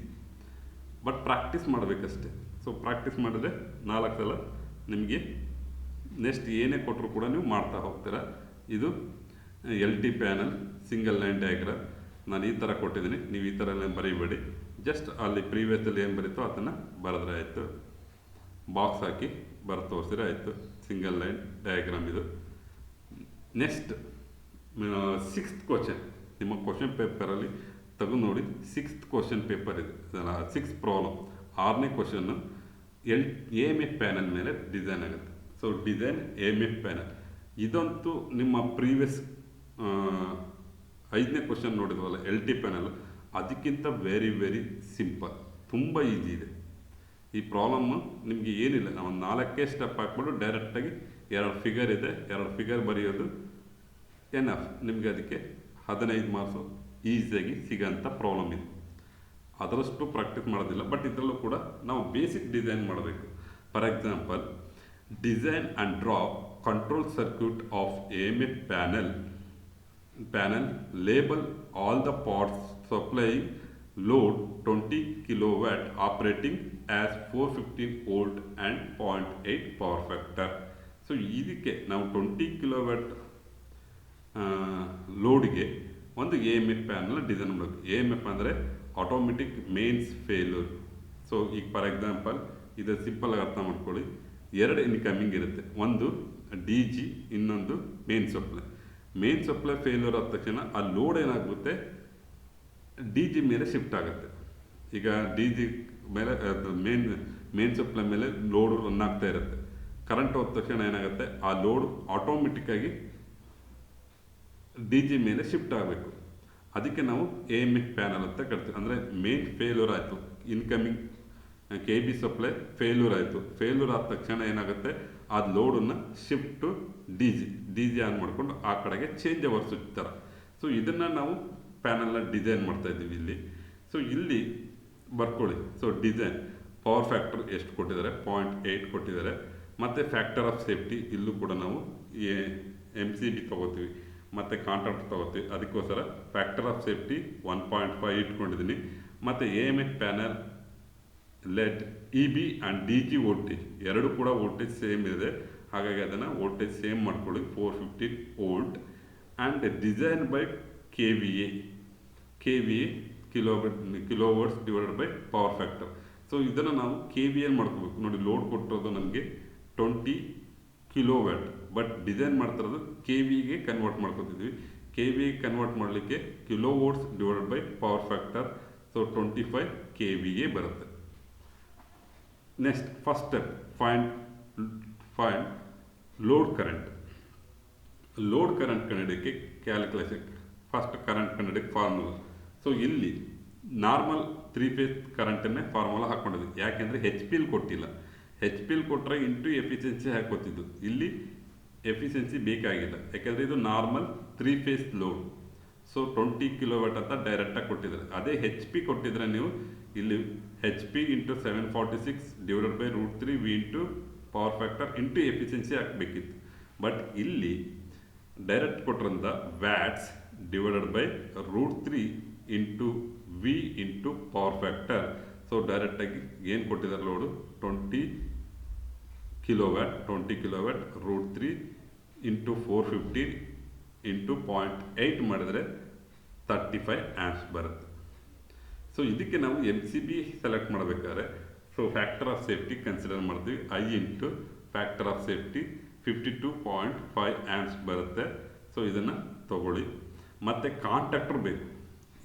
A: ಬಟ್ ಪ್ರಾಕ್ಟೀಸ್ ಮಾಡಬೇಕಷ್ಟೆ. ಸೊ ಪ್ರಾಕ್ಟೀಸ್ ಮಾಡಿದ್ರೆ 4 ಸಲ ನಿಮಗೆ ನೆಕ್ಸ್ಟ್ ಏನೇ ಕೊಟ್ಟರು ಕೂಡ ನೀವು ಮಾಡ್ತಾ ಹೋಗ್ತೀರ. ಇದು L T panel single line diagram ನಾನು ಈ ಥರ ಕೊಟ್ಟಿದ್ದೀನಿ. ನೀವು ಈ ಥರ ಎಲ್ಲ ಬರೀಬೇಡಿ. ಜಸ್ಟ್ ಅಲ್ಲಿ ಪ್ರೀವಿಯಸ್ಸಲ್ಲಿ ಏನು ಬರೀತೋ ಅದನ್ನು ಬರೆದ್ರೆ ಆಯಿತು. ಬಾಕ್ಸ್ ಹಾಕಿ ಬರೆದು ತೋರಿಸಿದ್ರೆ ಆಯಿತು. ಸಿಂಗಲ್ ಲೈನ್ ಡಯಾಗ್ರಾಮ್ ಇದು. ನೆಕ್ಸ್ಟ್ 6th ಕ್ವಶನ್ ನಿಮ್ಮ ಕ್ವಶನ್ ಪೇಪರಲ್ಲಿ ತೆಗೆದು ನೋಡಿ. 6th ಕ್ವಶನ್ ಪೇಪರ್ ಇದೆ, 6 ಪ್ರಾಬ್ಲಮ್. 6ನೇ ಕ್ವಶನ್ನು ಎಮ್ ಎಫ್ ಪ್ಯಾನಲ್ ಮೇಲೆ ಡಿಸೈನ್ ಆಗುತ್ತೆ. So design M F panel ಇದಂತೂ ನಿಮ್ಮ ಪ್ರೀವಿಯಸ್ 5ನೇ ಕ್ವಶನ್ ನೋಡಿದ್ವಲ್ಲ ಎಲ್ ಟಿ ಪ್ಯಾನಲ್, ಅದಕ್ಕಿಂತ ವೆರಿ ಸಿಂಪಲ್, ತುಂಬ ಈಸಿ ಇದೆ. ಈ ಪ್ರಾಬ್ಲಮ್ಮು ನಿಮಗೆ ಏನಿಲ್ಲ, ನಾವು 4 ಸ್ಟೆಪ್ ಹಾಕ್ಬಿಟ್ಟು ಡೈರೆಕ್ಟಾಗಿ 2 ಫಿಗರ್ ಇದೆ, 2 ಫಿಗರ್ ಬರೆಯೋದು ಎನಫ್. ನಿಮಗೆ ಅದಕ್ಕೆ 15 ಮಾರ್ಕ್ಸು ಈಸಿಯಾಗಿ ಸಿಗೋಂಥ ಪ್ರಾಬ್ಲಮ್ ಇದೆ. ಅದರಷ್ಟು ಪ್ರಾಕ್ಟೀಸ್ ಮಾಡೋದಿಲ್ಲ, ಬಟ್ ಇದರಲ್ಲೂ ಕೂಡ ನಾವು ಬೇಸಿಕ್ ಡಿಸೈನ್ ಮಾಡಬೇಕು. For example, design and draw control circuit off M F panel label all the parts supplying load 20 kilowatt operating as 415 volt and 0.8 power factor. So ಇದಕ್ಕೆ ನಾವು 20 ಕಿಲೋವ್ಯಾಟ್ ಲೋಡ್ಗೆ ಒಂದು A M F panel design ಮಾಡಬೇಕು. A M F ಅಂದರೆ automatic mains failure. So ಈಗ for example ಇದು simple ಅರ್ಥ ಮಾಡ್ಕೊಳ್ಳಿ. 2 ಇನ್ಕಮಿಂಗ್ ಇರುತ್ತೆ, ಒಂದು ಡಿ ಜಿ, ಇನ್ನೊಂದು main supply. Main supply failure ಆದ ತಕ್ಷಣ ಆ ಲೋಡ್ ಏನಾಗುತ್ತೆ, ಡಿ ಜಿ ಮೇಲೆ ಶಿಫ್ಟ್ ಆಗುತ್ತೆ. ಈಗ ಡಿ ಜಿ ಮೇಲೆ ಮೇನ್ ಸಪ್ಲೈ ಮೇಲೆ ಲೋಡು ರನ್ ಆಗ್ತಾ ಇರುತ್ತೆ. ಕರೆಂಟ್ ಹೋದ ತಕ್ಷಣ ಏನಾಗುತ್ತೆ, ಆ ಲೋಡ್ ಆಟೋಮೆಟಿಕ್ಕಾಗಿ ಡಿ ಜಿ ಮೇಲೆ ಶಿಫ್ಟ್ ಆಗಬೇಕು. ಅದಕ್ಕೆ ನಾವು ಎ ಎಮ್ ಎಫ್ ಪ್ಯಾನಲ್ ಅಂತ ಕರಿತೀವಿ. ಅಂದರೆ ಮೇನ್ ಫೇಲ್ಯೂರ್ ಆಯಿತು, incoming K B supply failure ಆಯಿತು. ಫೇಲ್ಯೂರ್ ಆದ ತಕ್ಷಣ ಏನಾಗುತ್ತೆ, ಆ ಲೋಡನ್ನು shift to D G on ಮಾಡಿಕೊಂಡು ಆ ಕಡೆಗೆ ಚೇಂಜ್ ಓವರ್ ಸ್ವಿಚ್ ಥರ. ಸೊ ಇದನ್ನು ನಾವು ಪ್ಯಾನಲ್ನ ಡಿಸೈನ್ ಮಾಡ್ತಾ ಇದ್ದೀವಿ ಇಲ್ಲಿ. ಸೊ ಇಲ್ಲಿ ಬರ್ಕೊಳ್ಳಿ. ಸೊ ಡಿಸೈನ್ ಪವರ್ ಫ್ಯಾಕ್ಟರ್ ಎಷ್ಟು ಕೊಟ್ಟಿದ್ದಾರೆ, 0.8 ಕೊಟ್ಟಿದ್ದಾರೆ. ಮತ್ತು ಫ್ಯಾಕ್ಟರ್ ಆಫ್ ಸೇಫ್ಟಿ ಇಲ್ಲೂ ಕೂಡ ನಾವು ಎಮ್ ಸಿ ಬಿ ತೊಗೋತೀವಿ ಮತ್ತು ಕಾಂಟ್ರಾಕ್ಟ್ ತೊಗೋತೀವಿ. ಅದಕ್ಕೋಸ್ಕರ ಫ್ಯಾಕ್ಟರ್ ಆಫ್ ಸೇಫ್ಟಿ 1.5 ಇಟ್ಕೊಂಡಿದ್ದೀನಿ. ಮತ್ತು A M F panel let E B and D G voltage ಎರಡು ಕೂಡ ವೋಲ್ಟೇಜ್ ಸೇಮ್ ಇದೆ. ಹಾಗಾಗಿ ಅದನ್ನು ವೋಲ್ಟೇಜ್ ಸೇಮ್ ಮಾಡ್ಕೊಳ್ಳಿ, 415 volt. And design by K V A kilowatts divided by power factor. So ಇದನ್ನು ನಾವು ಕೆ ವಿ ಎಲ್ ಮಾಡ್ಕೋಬೇಕು. ನೋಡಿ, ಲೋಡ್ ಕೊಟ್ಟಿರೋದು ನಮಗೆ 20 ಕಿಲೋವ್ಯಾಟ್, ಬಟ್ ಡಿಸೈನ್ ಮಾಡ್ತಿರೋದು ಕೆ ವಿಗೆ ಕನ್ವರ್ಟ್ ಮಾಡ್ಕೊತಿದ್ವಿ. ಕೆ ವಿ ಕನ್ವರ್ಟ್ ಮಾಡಲಿಕ್ಕೆ kilovolts divided by power factor. So 25 K ವಿಗೆ ಬರುತ್ತೆ. Next first step, find load current. Load current ಕಂಡುಹಿಡಿಯೋಕ್ಕೆ ಕ್ಯಾಲ್ಕುಲೇಷನ್, ಫಸ್ಟ್ ಕರೆಂಟ್ ಕಂಡುಹಿಡಿಯೋಕ್ಕೆ ಫಾರ್ಮುಲಾ. ಸೊ ಇಲ್ಲಿ ನಾರ್ಮಲ್ 3 ಫೇಸ್ ಕರೆಂಟನ್ನೇ ಫಾರ್ಮುಲಾ ಹಾಕ್ಕೊಂಡಿದ್ವಿ. ಯಾಕೆಂದರೆ ಹೆಚ್ ಪಿ ಎಲ್ ಕೊಟ್ಟಿಲ್ಲ. ಹೆಚ್ ಪಿ ಎಲ್ ಕೊಟ್ಟರೆ ಇಂಟು ಎಫಿಷಿಯನ್ಸಿ ಹಾಕೋತಿದ್ದು. ಇಲ್ಲಿ ಎಫಿಷಿಯನ್ಸಿ ಬೇಕಾಗಿಲ್ಲ, ಯಾಕೆಂದರೆ ಇದು normal 3 phase load. So 20 kilowatt ಅಂತ ಡೈರೆಕ್ಟಾಗಿ ಕೊಟ್ಟಿದ್ದಾರೆ. ಅದೇ ಹೆಚ್ ಪಿ ಕೊಟ್ಟಿದ್ರೆ ನೀವು ಇಲ್ಲಿ H P into 746 divided by √3 V into power factor into efficiency ಹಾಕಬೇಕಿತ್ತು. ಬಟ್ ಇಲ್ಲಿ ಡೈರೆಕ್ಟ್ ಕೊಟ್ಟರಂತ watts divided by √3 into V into power factor. So ಡೈರೆಕ್ಟಾಗಿ ಏನು ಕೊಟ್ಟಿದ್ದಾರೆ ಲೋಡು 20 ಕಿಲೋವ್ಯಾಟ್ √3 ಇಂಟು 450 ಇಂಟು 0.8 ಮಾಡಿದರೆ 35 ಆ್ಯಂಪ್ಸ್ ಬರುತ್ತೆ. ಸೊ ಇದಕ್ಕೆ ನಾವು MCB ಸೆಲೆಕ್ಟ್ ಮಾಡಬೇಕಾದ್ರೆ so factor of safety consider ಮಾಡ್ತೀವಿ. I into factor of safety 52.5 amps ಬರುತ್ತೆ. ಸೊ ಇದನ್ನು ತಗೊಳ್ಳಿ. ಮತ್ತು ಕಾಂಟ್ಯಾಕ್ಟರ್ ಬೇಕು,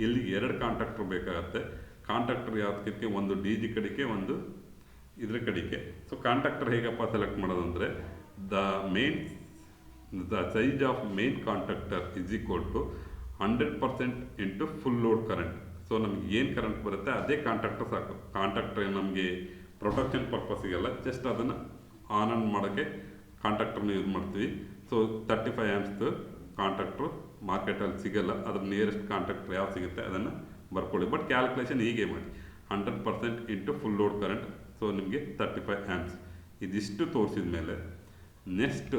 A: ಇಲ್ಲಿ 2 ಕಾಂಟ್ಯಾಕ್ಟರ್ ಬೇಕಾಗತ್ತೆ. ಕಾಂಟ್ಯಾಕ್ಟರ್ ಯಾವುದಕ್ಕೆ, ಒಂದು ಡಿ ಜಿ ಕಡೆಗೆ, ಒಂದು ಇದ್ರ ಕಡೆಗೆ. ಸೊ ಕಾಂಟ್ಯಾಕ್ಟರ್ ಹೇಗಪ್ಪ ಸೆಲೆಕ್ಟ್ ಮಾಡೋದಂದರೆ the size of main contactor is equal to 100% into full load current. So ನಮಗೆ ಏನು ಕರೆಂಟ್ ಬರುತ್ತೆ ಅದೇ ಕಾಂಟ್ಯಾಕ್ಟರ್ ಸಾಕು. ಕಾಂಟ್ಯಾಕ್ಟರ್ ನಮಗೆ ಪ್ರೊಟೆಕ್ಷನ್ ಪರ್ಪಸ್ಸಿಗೆಲ್ಲ, ಜಸ್ಟ್ ಅದನ್ನು ಆನ್ ಮಾಡೋಕ್ಕೆ ಕಾಂಟ್ಯಾಕ್ಟರ್ನ ಯೂಸ್ ಮಾಡ್ತೀವಿ. ಸೊ 35 ಆ್ಯಂಪ್ಸ್ದು ಕಾಂಟ್ಯಾಕ್ಟ್ರು ಮಾರ್ಕೆಟಲ್ಲಿ ಸಿಗೋಲ್ಲ. ಅದ್ರ ನಿಯರೆಸ್ಟ್ ಕಾಂಟ್ಯಾಕ್ಟರ್ ಯಾವ್ದು ಸಿಗುತ್ತೆ ಅದನ್ನು ಬರ್ಕೊಳ್ಳಿ. ಬಟ್ ಕ್ಯಾಲ್ಕುಲೇಷನ್ ಹೀಗೆ ಮಾಡಿ, 100% into full load current. So ನಿಮಗೆ 35 ಆ್ಯಂಪ್ಸ್. ಇದಿಷ್ಟು ತೋರಿಸಿದ ಮೇಲೆ ನೆಕ್ಸ್ಟ್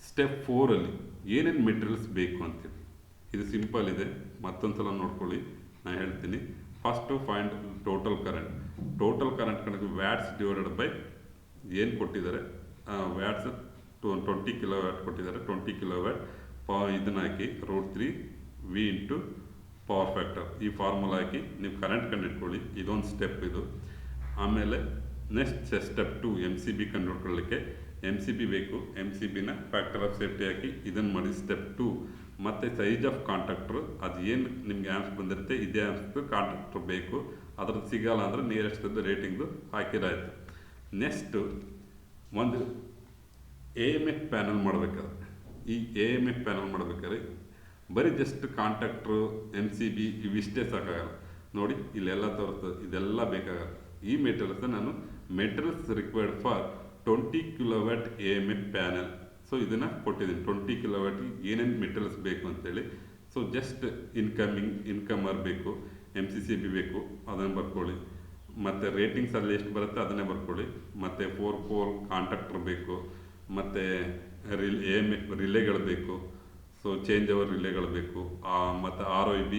A: ಸ್ಟೆಪ್ 4ಅಲ್ಲಿ ಏನೇನು ಮೆಟೀರಿಯಲ್ಸ್ ಬೇಕು ಅಂತೇಳಿ, ಇದು ಸಿಂಪಲ್ ಇದೆ. ಮತ್ತೊಂದು ಸಲ ನೋಡ್ಕೊಳ್ಳಿ, ನಾನು ಹೇಳ್ತೀನಿ. ಫಸ್ಟು ಫೈಂಡ್ ಟೋಟಲ್ ಕರೆಂಟ್ ಕಣಕ್ಕೆ ವ್ಯಾಟ್ಸ್ ಡಿವೈಡೆಡ್ ಬೈ ಏನು ಕೊಟ್ಟಿದ್ದಾರೆ, ವ್ಯಾಟ್ಸ್ 20 ಕಿಲೋವ್ಯಾಟ್ ಕೊಟ್ಟಿದ್ದಾರೆ. 20 ಕಿಲೋವ್ಯಾಟ್ ಇದನ್ನು ಹಾಕಿ √3 ವಿ ಇಂಟು ಪವರ್ ಫ್ಯಾಕ್ಟರ್, ಈ ಫಾರ್ಮುಲಾ ಹಾಕಿ ನೀವು ಕರೆಂಟ್ ಕಂಡುಹಿಡ್ಕೊಳ್ಳಿ. ಇದೊಂದು ಸ್ಟೆಪ್ ಇದು. ಆಮೇಲೆ ನೆಕ್ಸ್ಟ್ ಸ್ಟೆಪ್ 2 MCB ಕಂಡುಹಿಡ್ಕೊಳ್ಳಿಕ್ಕೆ MCB ಬೇಕು. MCBನ ಫ್ಯಾಕ್ಟರ್ ಆಫ್ ಸೇಫ್ಟಿ ಹಾಕಿ ಇದನ್ನು ಮಾಡಿ ಸ್ಟೆಪ್ 2. ಮತ್ತು ಸೈಜ್ ಆಫ್ ಕಾಂಟ್ಯಾಕ್ಟ್ರು, ಅದು ಏನು ನಿಮಗೆ ಆ್ಯಂಪ್ಸ್ ಬಂದಿರುತ್ತೆ ಇದೇ ಆ್ಯಂಪ್ಸ್ದು ಕಾಂಟ್ಯಾಕ್ಟ್ರು ಬೇಕು. ಅದ್ರದ್ದು ಸಿಗಲ್ಲ ಅಂದರೆ ನಿಯರೆಸ್ಟ್ ರೇಟಿಂಗ್ದು ಹಾಕಿರಾಯ್ತು. ನೆಕ್ಸ್ಟು ಒಂದು AMF ಪ್ಯಾನಲ್ ಮಾಡಬೇಕಾದ್ರೆ, ಈ AMF ಪ್ಯಾನಲ್ ಮಾಡಬೇಕಾದ್ರೆ ಬರೀ ಜಸ್ಟ್ ಕಾಂಟ್ಯಾಕ್ಟ್ರು MCB ಇವಿಷ್ಟೇ ಸಾಕಾಗಲ್ಲ. ನೋಡಿ ಇಲ್ಲೆಲ್ಲ ತೋರಿಸ್ತದೆ, ಇದೆಲ್ಲ ಬೇಕಾಗಲ್ಲ. ಈ ಮೆಟೀರಿಯಲ್ಸ್ ನಾನು materials required for 20 kilowatt AMF panel. So ಇದನ್ನು ಕೊಟ್ಟಿದ್ದೀನಿ. 20 ಕಿಲೋವ್ಯಾಟ್ಗೆ ಏನೇನು ಮೆಟೀರಿಯಲ್ಸ್ ಬೇಕು ಅಂತೇಳಿ. ಸೊ ಜಸ್ಟ್ ಇನ್ಕಮರ್ ಬೇಕು, MCCB ಬೇಕು, ಅದನ್ನು ಬರ್ಕೊಳ್ಳಿ. ಮತ್ತು ರೇಟಿಂಗ್ಸಲ್ಲಿ ಎಷ್ಟು ಬರುತ್ತೆ ಅದನ್ನೇ ಬರ್ಕೊಳ್ಳಿ. ಮತ್ತು 4 ಕಾಂಟ್ಯಾಕ್ಟರ್ ಬೇಕು, ಮತ್ತು AMF ರಿಲೇಗಳು ಬೇಕು. ಸೊ ಚೇಂಜ್ ಓವರ್ ರಿಲೇಗಳು ಬೇಕು. ಮತ್ತು ROB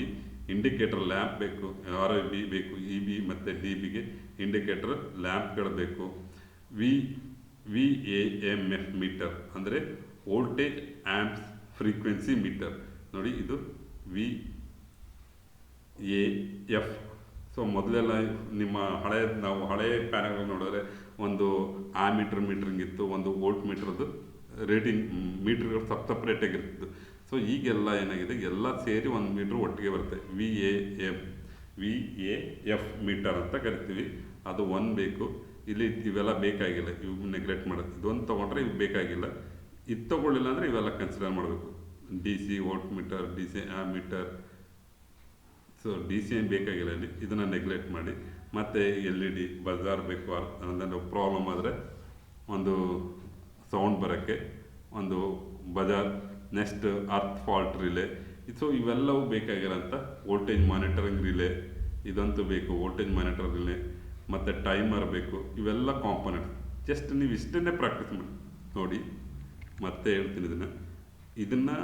A: ಇಂಡಿಕೇಟರ್ ಲ್ಯಾಂಪ್ ಬೇಕು, ROB ಬೇಕು. EB ಮತ್ತು DBಗೆ ಇಂಡಿಕೇಟರ್ ಲ್ಯಾಂಪ್ಗಳು ಬೇಕು. VAMF ಮೀಟರ್ ಅಂದರೆ ವೋಲ್ಟೇಜ್ ಆ್ಯಂಪ್ಸ್ ಫ್ರೀಕ್ವೆನ್ಸಿ ಮೀಟರ್. ನೋಡಿ ಇದು VAF. ಸೊ ಮೊದಲೆಲ್ಲ ನಿಮ್ಮ ನಾವು ಹಳೆಯ ಪ್ಯಾನಲ್ಗಳು ನೋಡಿದ್ರೆ ಒಂದು ಮೀಟ್ರಿಂಗ್ ಇತ್ತು, ಒಂದು ವೋಲ್ಟ್ ಮೀಟ್ರದ್ದು ರೇಟಿಂಗ್ ಮೀಟ್ರ್ಗಳು ಸಪ್ರೇಟಾಗಿರ್ತಿತ್ತು. ಸೊ ಈಗೆಲ್ಲ ಏನಾಗಿದೆ, ಎಲ್ಲ ಸೇರಿ ಒಂದು ಮೀಟ್ರ್ ಒಟ್ಟಿಗೆ ಬರುತ್ತೆ. VAF ಮೀಟರ್ ಅಂತ ಕರಿತೀವಿ. ಅದು ಒಂದು ಬೇಕು. ಇಲ್ಲಿ ಇವೆಲ್ಲ ಬೇಕಾಗಿಲ್ಲ, ಇವು ನೆಗ್ಲೆಕ್ಟ್ ಮಾಡೋದು. ಇದೊಂದು ತೊಗೊಂಡ್ರೆ ಇವು ಬೇಕಾಗಿಲ್ಲ. ಇದು ತೊಗೊಳ್ಳಿಲ್ಲ ಅಂದರೆ ಇವೆಲ್ಲ ಕನ್ಸಿಡರ್ ಮಾಡಬೇಕು. DC volt meter, DC meter. So DC ಏನು ಬೇಕಾಗಿಲ್ಲ ಇಲ್ಲಿ, ಇದನ್ನು ನೆಗ್ಲೆಕ್ಟ್ ಮಾಡಿ. ಮತ್ತು LED ಬಜಾರ್ ಬೇಕು, ಅಂದರೆ ಪ್ರಾಬ್ಲಮ್ ಆದರೆ ಒಂದು ಸೌಂಡ್ ಬರೋಕ್ಕೆ ಒಂದು Bazaar. Next earth fault relay. So ಇವೆಲ್ಲವೂ ಬೇಕಾಗಿರೋಂಥ ವೋಲ್ಟೇಜ್ ಮಾನಿಟರಿಂಗ್ ರಿಲೇ ಇದಂತೂ ಬೇಕು, ವೋಲ್ಟೇಜ್ ಮಾನಿಟರ್ ರಿಲೇ. ಮತ್ತು ಟೈಮರ್ ಬೇಕು. ಇವೆಲ್ಲ ಕಾಂಪೊನೆಂಟ್ಸ್. ಜಸ್ಟ್ ನೀವು ಇಷ್ಟನ್ನೇ ಪ್ರಾಕ್ಟೀಸ್ ಮಾಡಿ ನೋಡಿ. ಮತ್ತೆ ಹೇಳ್ತೀನಿ, ಇದನ್ನು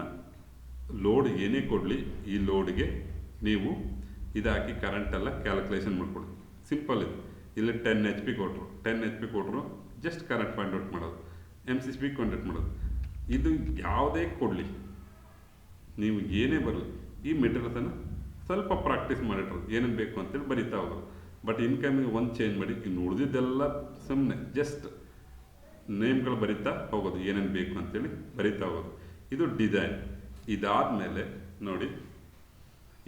A: ಲೋಡ್ ಏನೇ ಕೊಡಲಿ, ಈ ಲೋಡ್ಗೆ ನೀವು ಇದಾಕಿ ಕರೆಂಟೆಲ್ಲ ಕ್ಯಾಲ್ಕುಲೇಷನ್ ಮಾಡ್ಕೊಳ್ಳಿ. ಸಿಂಪಲ್ ಇದು. ಇಲ್ಲಿ 10 HP ಕೊಟ್ಟರು, 10 HP ಕೊಟ್ಟರು, ಜಸ್ಟ್ ಕರೆಂಟ್ ಫೈಂಡ್ ಔಟ್ ಮಾಡೋದು, MCB ಫೈಂಡ್ ಔಟ್ ಮಾಡೋದು. ಇದು ಯಾವುದೇ ಕೊಡಲಿ, ನೀವು ಏನೇ ಬರಲಿ, ಈ ಮೆಟೀರಿಯಲ್ಸನ್ನು ಸ್ವಲ್ಪ ಪ್ರಾಕ್ಟೀಸ್ ಮಾಡಿಟ್ರು, ಏನೇನು ಬೇಕು ಅಂತೇಳಿ ಬರಿತಾ ಹೋಗೋದು. ಬಟ್ ಇನ್ಕಮಿಂಗ್ ಒಂದು ಚೇಂಜ್ ಮಾಡಿ, ಇನ್ನು ಉಳಿದಿದ್ದೆಲ್ಲ ಸುಮ್ಮನೆ ಜಸ್ಟ್ ನೇಮ್ಗಳು ಬರಿತಾ ಹೋಗೋದು, ಏನೇನು ಬೇಕು ಅಂತೇಳಿ ಬರಿತಾ ಹೋಗೋದು. ಇದು ಡಿಸೈನ್. ಇದಾದಮೇಲೆ ನೋಡಿ,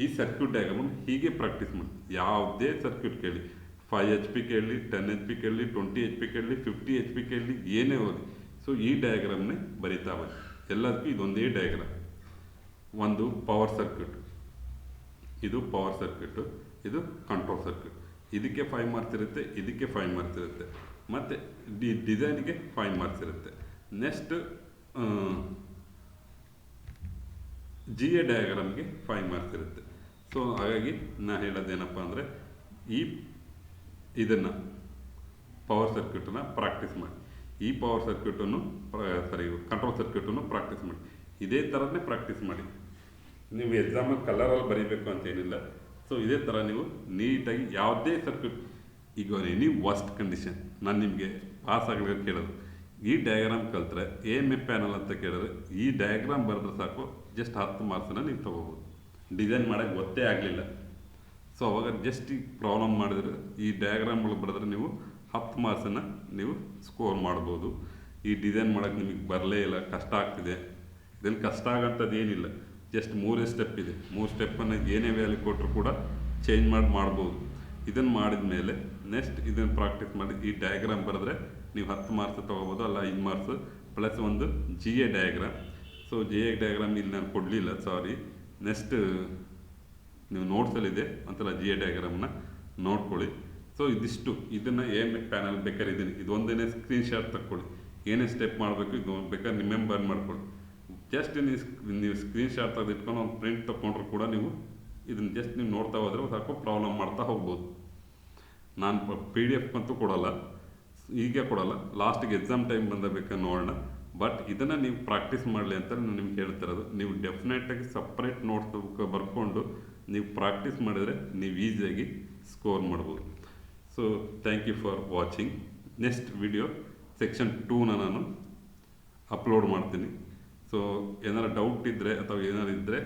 A: ಈ ಸರ್ಕ್ಯೂಟ್ ಡಯಾಗ್ರಾಮ್ ಹೀಗೆ ಪ್ರಾಕ್ಟೀಸ್ ಮಾಡಿ. ಯಾವುದೇ ಸರ್ಕ್ಯೂಟ್ ಕೇಳಿ, 5 HP ಕೇಳಲಿ, 10 HP ಕೇಳಲಿ, 20 HP ಕೇಳಲಿ, 50 HP ಕೇಳಲಿ, ಏನೇ ಓದಿ. ಸೊ ಈ ಡಯಾಗ್ರಾಮ್ನೇ ಬರಿತಾ ಹೋಗಿ. ಎಲ್ಲದಕ್ಕೂ ಇದೊಂದೇ ಡಯಾಗ್ರಾಮ್. ಒಂದು ಪವರ್ ಸರ್ಕ್ಯೂಟ್, ಇದು ಪವರ್ ಸರ್ಕ್ಯೂಟು, ಇದು ಕಂಟ್ರೋಲ್ ಸರ್ಕ್ಯೂಟ್. ಇದಕ್ಕೆ 5 ಮಾರ್ಕ್ಸ್ ಇರುತ್ತೆ, ಇದಕ್ಕೆ 5 ಮಾರ್ಕ್ಸ್ ಇರುತ್ತೆ. ಮತ್ತು ಡಿಸೈನ್ಗೆ 5 ಮಾರ್ಕ್ಸ್ ಇರುತ್ತೆ. ನೆಕ್ಸ್ಟ್ ಜಿ ಎ ಡಯಾಗ್ರಾಮ್ಗೆ 5 ಮಾರ್ಕ್ಸ್ ಇರುತ್ತೆ. ಸೊ ಹಾಗಾಗಿ ನಾನು ಹೇಳೋದೇನಪ್ಪ ಅಂದರೆ ಇದನ್ನು ಪವರ್ ಸರ್ಕ್ಯೂಟನ್ನು ಪ್ರಾಕ್ಟೀಸ್ ಮಾಡಿ, ಈ ಪವರ್ ಸರ್ಕ್ಯೂಟನ್ನು ಕಂಟ್ರೋಲ್ ಸರ್ಕ್ಯೂಟನ್ನು ಪ್ರಾಕ್ಟೀಸ್ ಮಾಡಿ, ಇದೇ ಥರನೇ ಪ್ರಾಕ್ಟೀಸ್ ಮಾಡಿ. ನೀವು ಎಕ್ಸಾಮಲ್ಲಿ ಕಲರಲ್ಲಿ ಬರೀಬೇಕು ಅಂತೇನಿಲ್ಲ. ಸೊ ಇದೇ ಥರ ನೀವು ನೀಟಾಗಿ ಯಾವುದೇ ಸರ್ಕ್ಯೂಟ್, ಈಗ ಎನಿ ವರ್ಸ್ಟ್ ಕಂಡೀಷನ್ ನಾನು ನಿಮಗೆ ಪಾಸ್ ಆಗಲಿಕ್ಕೆ ಕೇಳೋದು, ಈ ಡಯಾಗ್ರಾಮ್ ಕಲ್ತ್ರೆ AMF ಪ್ಯಾನಲ್ ಅಂತ ಕೇಳಿದ್ರೆ ಈ ಡಯಾಗ್ರಾಮ್ ಬರೆದ್ರೆ ಸಾಕು, ಜಸ್ಟ್ 10 ಮಾರ್ಕ್ಸನ್ನು ನೀವು ತೊಗೋಬೋದು. ಡಿಸೈನ್ ಮಾಡೋಕ್ಕೆ ಗೊತ್ತೇ ಆಗಲಿಲ್ಲ. ಸೊ ಅವಾಗ ಜಸ್ಟ್ ಈ ಪ್ರಾಬ್ಲಮ್ ಮಾಡಿದ್ರೆ, ಈ ಡಯಾಗ್ರಾಮ್ಗಳು ಬರೆದ್ರೆ ನೀವು 10 ಮಾರ್ಕ್ಸನ್ನು ನೀವು ಸ್ಕೋರ್ ಮಾಡ್ಬೋದು. ಈ ಡಿಸೈನ್ ಮಾಡೋಕ್ಕೆ ನಿಮಗೆ ಬರಲೇ ಇಲ್ಲ, ಕಷ್ಟ ಆಗ್ತಿದೆ, ಇದನ್ನು ಕಷ್ಟ ಆಗೋಂಥದ್ದು ಏನಿಲ್ಲ. ಜಸ್ಟ್ 3 ಸ್ಟೆಪ್ ಇದೆ, 3 ಸ್ಟೆಪ್ಪನ್ನು ಏನೇ ವ್ಯಾಲ್ಯೂ ಕೊಟ್ಟರು ಕೂಡ ಚೇಂಜ್ ಮಾಡ್ಬೋದು. ಇದನ್ನು ಮಾಡಿದ ಮೇಲೆ ನೆಕ್ಸ್ಟ್ ಇದನ್ನು ಪ್ರಾಕ್ಟೀಸ್ ಮಾಡಿ ಈ ಡಯಾಗ್ರಾಮ್ ಬರೆದ್ರೆ ನೀವು 10 ಮಾರ್ಕ್ಸ್ ತೊಗೋಬೋದು, ಅಲ್ಲ 5 ಮಾರ್ಕ್ಸ್ ಪ್ಲಸ್ ಒಂದು GA diagram. So GA diagram ಇಲ್ಲಿ ನಾನು ಕೊಡಲಿಲ್ಲ, ಸಾರಿ. ನೆಕ್ಸ್ಟ್ ನೀವು ನೋಟ್ಸಲ್ಲಿದೆ ಒಂಥರ GA ಡಯಾಗ್ರಾಮ್ನ ನೋಡ್ಕೊಳ್ಳಿ. ಸೊ ಇದಿಷ್ಟು, ಇದನ್ನು AMF ಪ್ಯಾನಲ್ ಬೇಕಾದ್ರೆ ಇದು ಒಂದೇ ಸ್ಕ್ರೀನ್ಶಾಟ್ ತಗೊಳ್ಳಿ, ಏನೇ ಸ್ಟೆಪ್ ಮಾಡಬೇಕು ಇದು ಬೇಕಾದ್ರೆ ರಿಮೆಂಬರ್ ಮಾಡ್ಕೊಳ್ಳಿ. ಜಸ್ಟ್ ನೀವು ಸ್ಕ್ರೀನ್ಶಾಟ್ ತೆಗೆದಿಟ್ಕೊಂಡು ಒಂದು ಪ್ರಿಂಟ್ ತೊಗೊಂಡ್ರು ಕೂಡ ನೀವು ಇದನ್ನು ಜಸ್ಟ್ ನೀವು ನೋಡ್ತಾ ಹೋದರೆ ಸಾಕು, ಪ್ರಾಬ್ಲಮ್ ಮಾಡ್ತಾ ಹೋಗ್ಬೋದು. ನಾನು PDF ಅಂತೂ ಕೊಡೋಲ್ಲ, ಹೀಗೆ ಕೊಡೋಲ್ಲ, ಲಾಸ್ಟಿಗೆ ಎಕ್ಸಾಮ್ ಟೈಮ್ ಬಂದ ಬೇಕಾದ್ರೆ ನೋಡೋಣ. ಬಟ್ ಇದನ್ನು ನೀವು ಪ್ರಾಕ್ಟೀಸ್ ಮಾಡಲಿ ಅಂತ ನಾನು ನಿಮ್ಗೆ ಹೇಳ್ತಿರೋದು. ನೀವು ಡೆಫಿನೆಟಾಗಿ ಸಪ್ರೇಟ್ ನೋಟ್ಸ್ ಬರ್ಕೊಂಡು ನೀವು ಪ್ರಾಕ್ಟೀಸ್ ಮಾಡಿದರೆ ನೀವು ಈಸಿಯಾಗಿ ಸ್ಕೋರ್ ಮಾಡ್ಬೋದು. So thank you for watching. Next video section 2ನ ನಾನು ಅಪ್ಲೋಡ್ ಮಾಡ್ತೀನಿ. ಸೊ ಏನಾರು ಡೌಟ್ ಇದ್ದರೆ ಅಥವಾ ಏನಾರು ಇದ್ದರೆ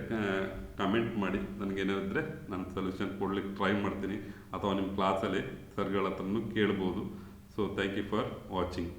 A: ಕಮೆಂಟ್ ಮಾಡಿ, ನನಗೇನಾರು ಇದ್ದರೆ ನಾನು ಸೊಲ್ಯೂಷನ್ ಕೊಡ್ಲಿಕ್ಕೆ ಟ್ರೈ ಮಾಡ್ತೀನಿ, ಅಥವಾ ನಿಮ್ಮ ಕ್ಲಾಸಲ್ಲಿ ಸರ್ಗಳ ಹತ್ರನೂ ಕೇಳ್ಬೋದು. So thank you for watching.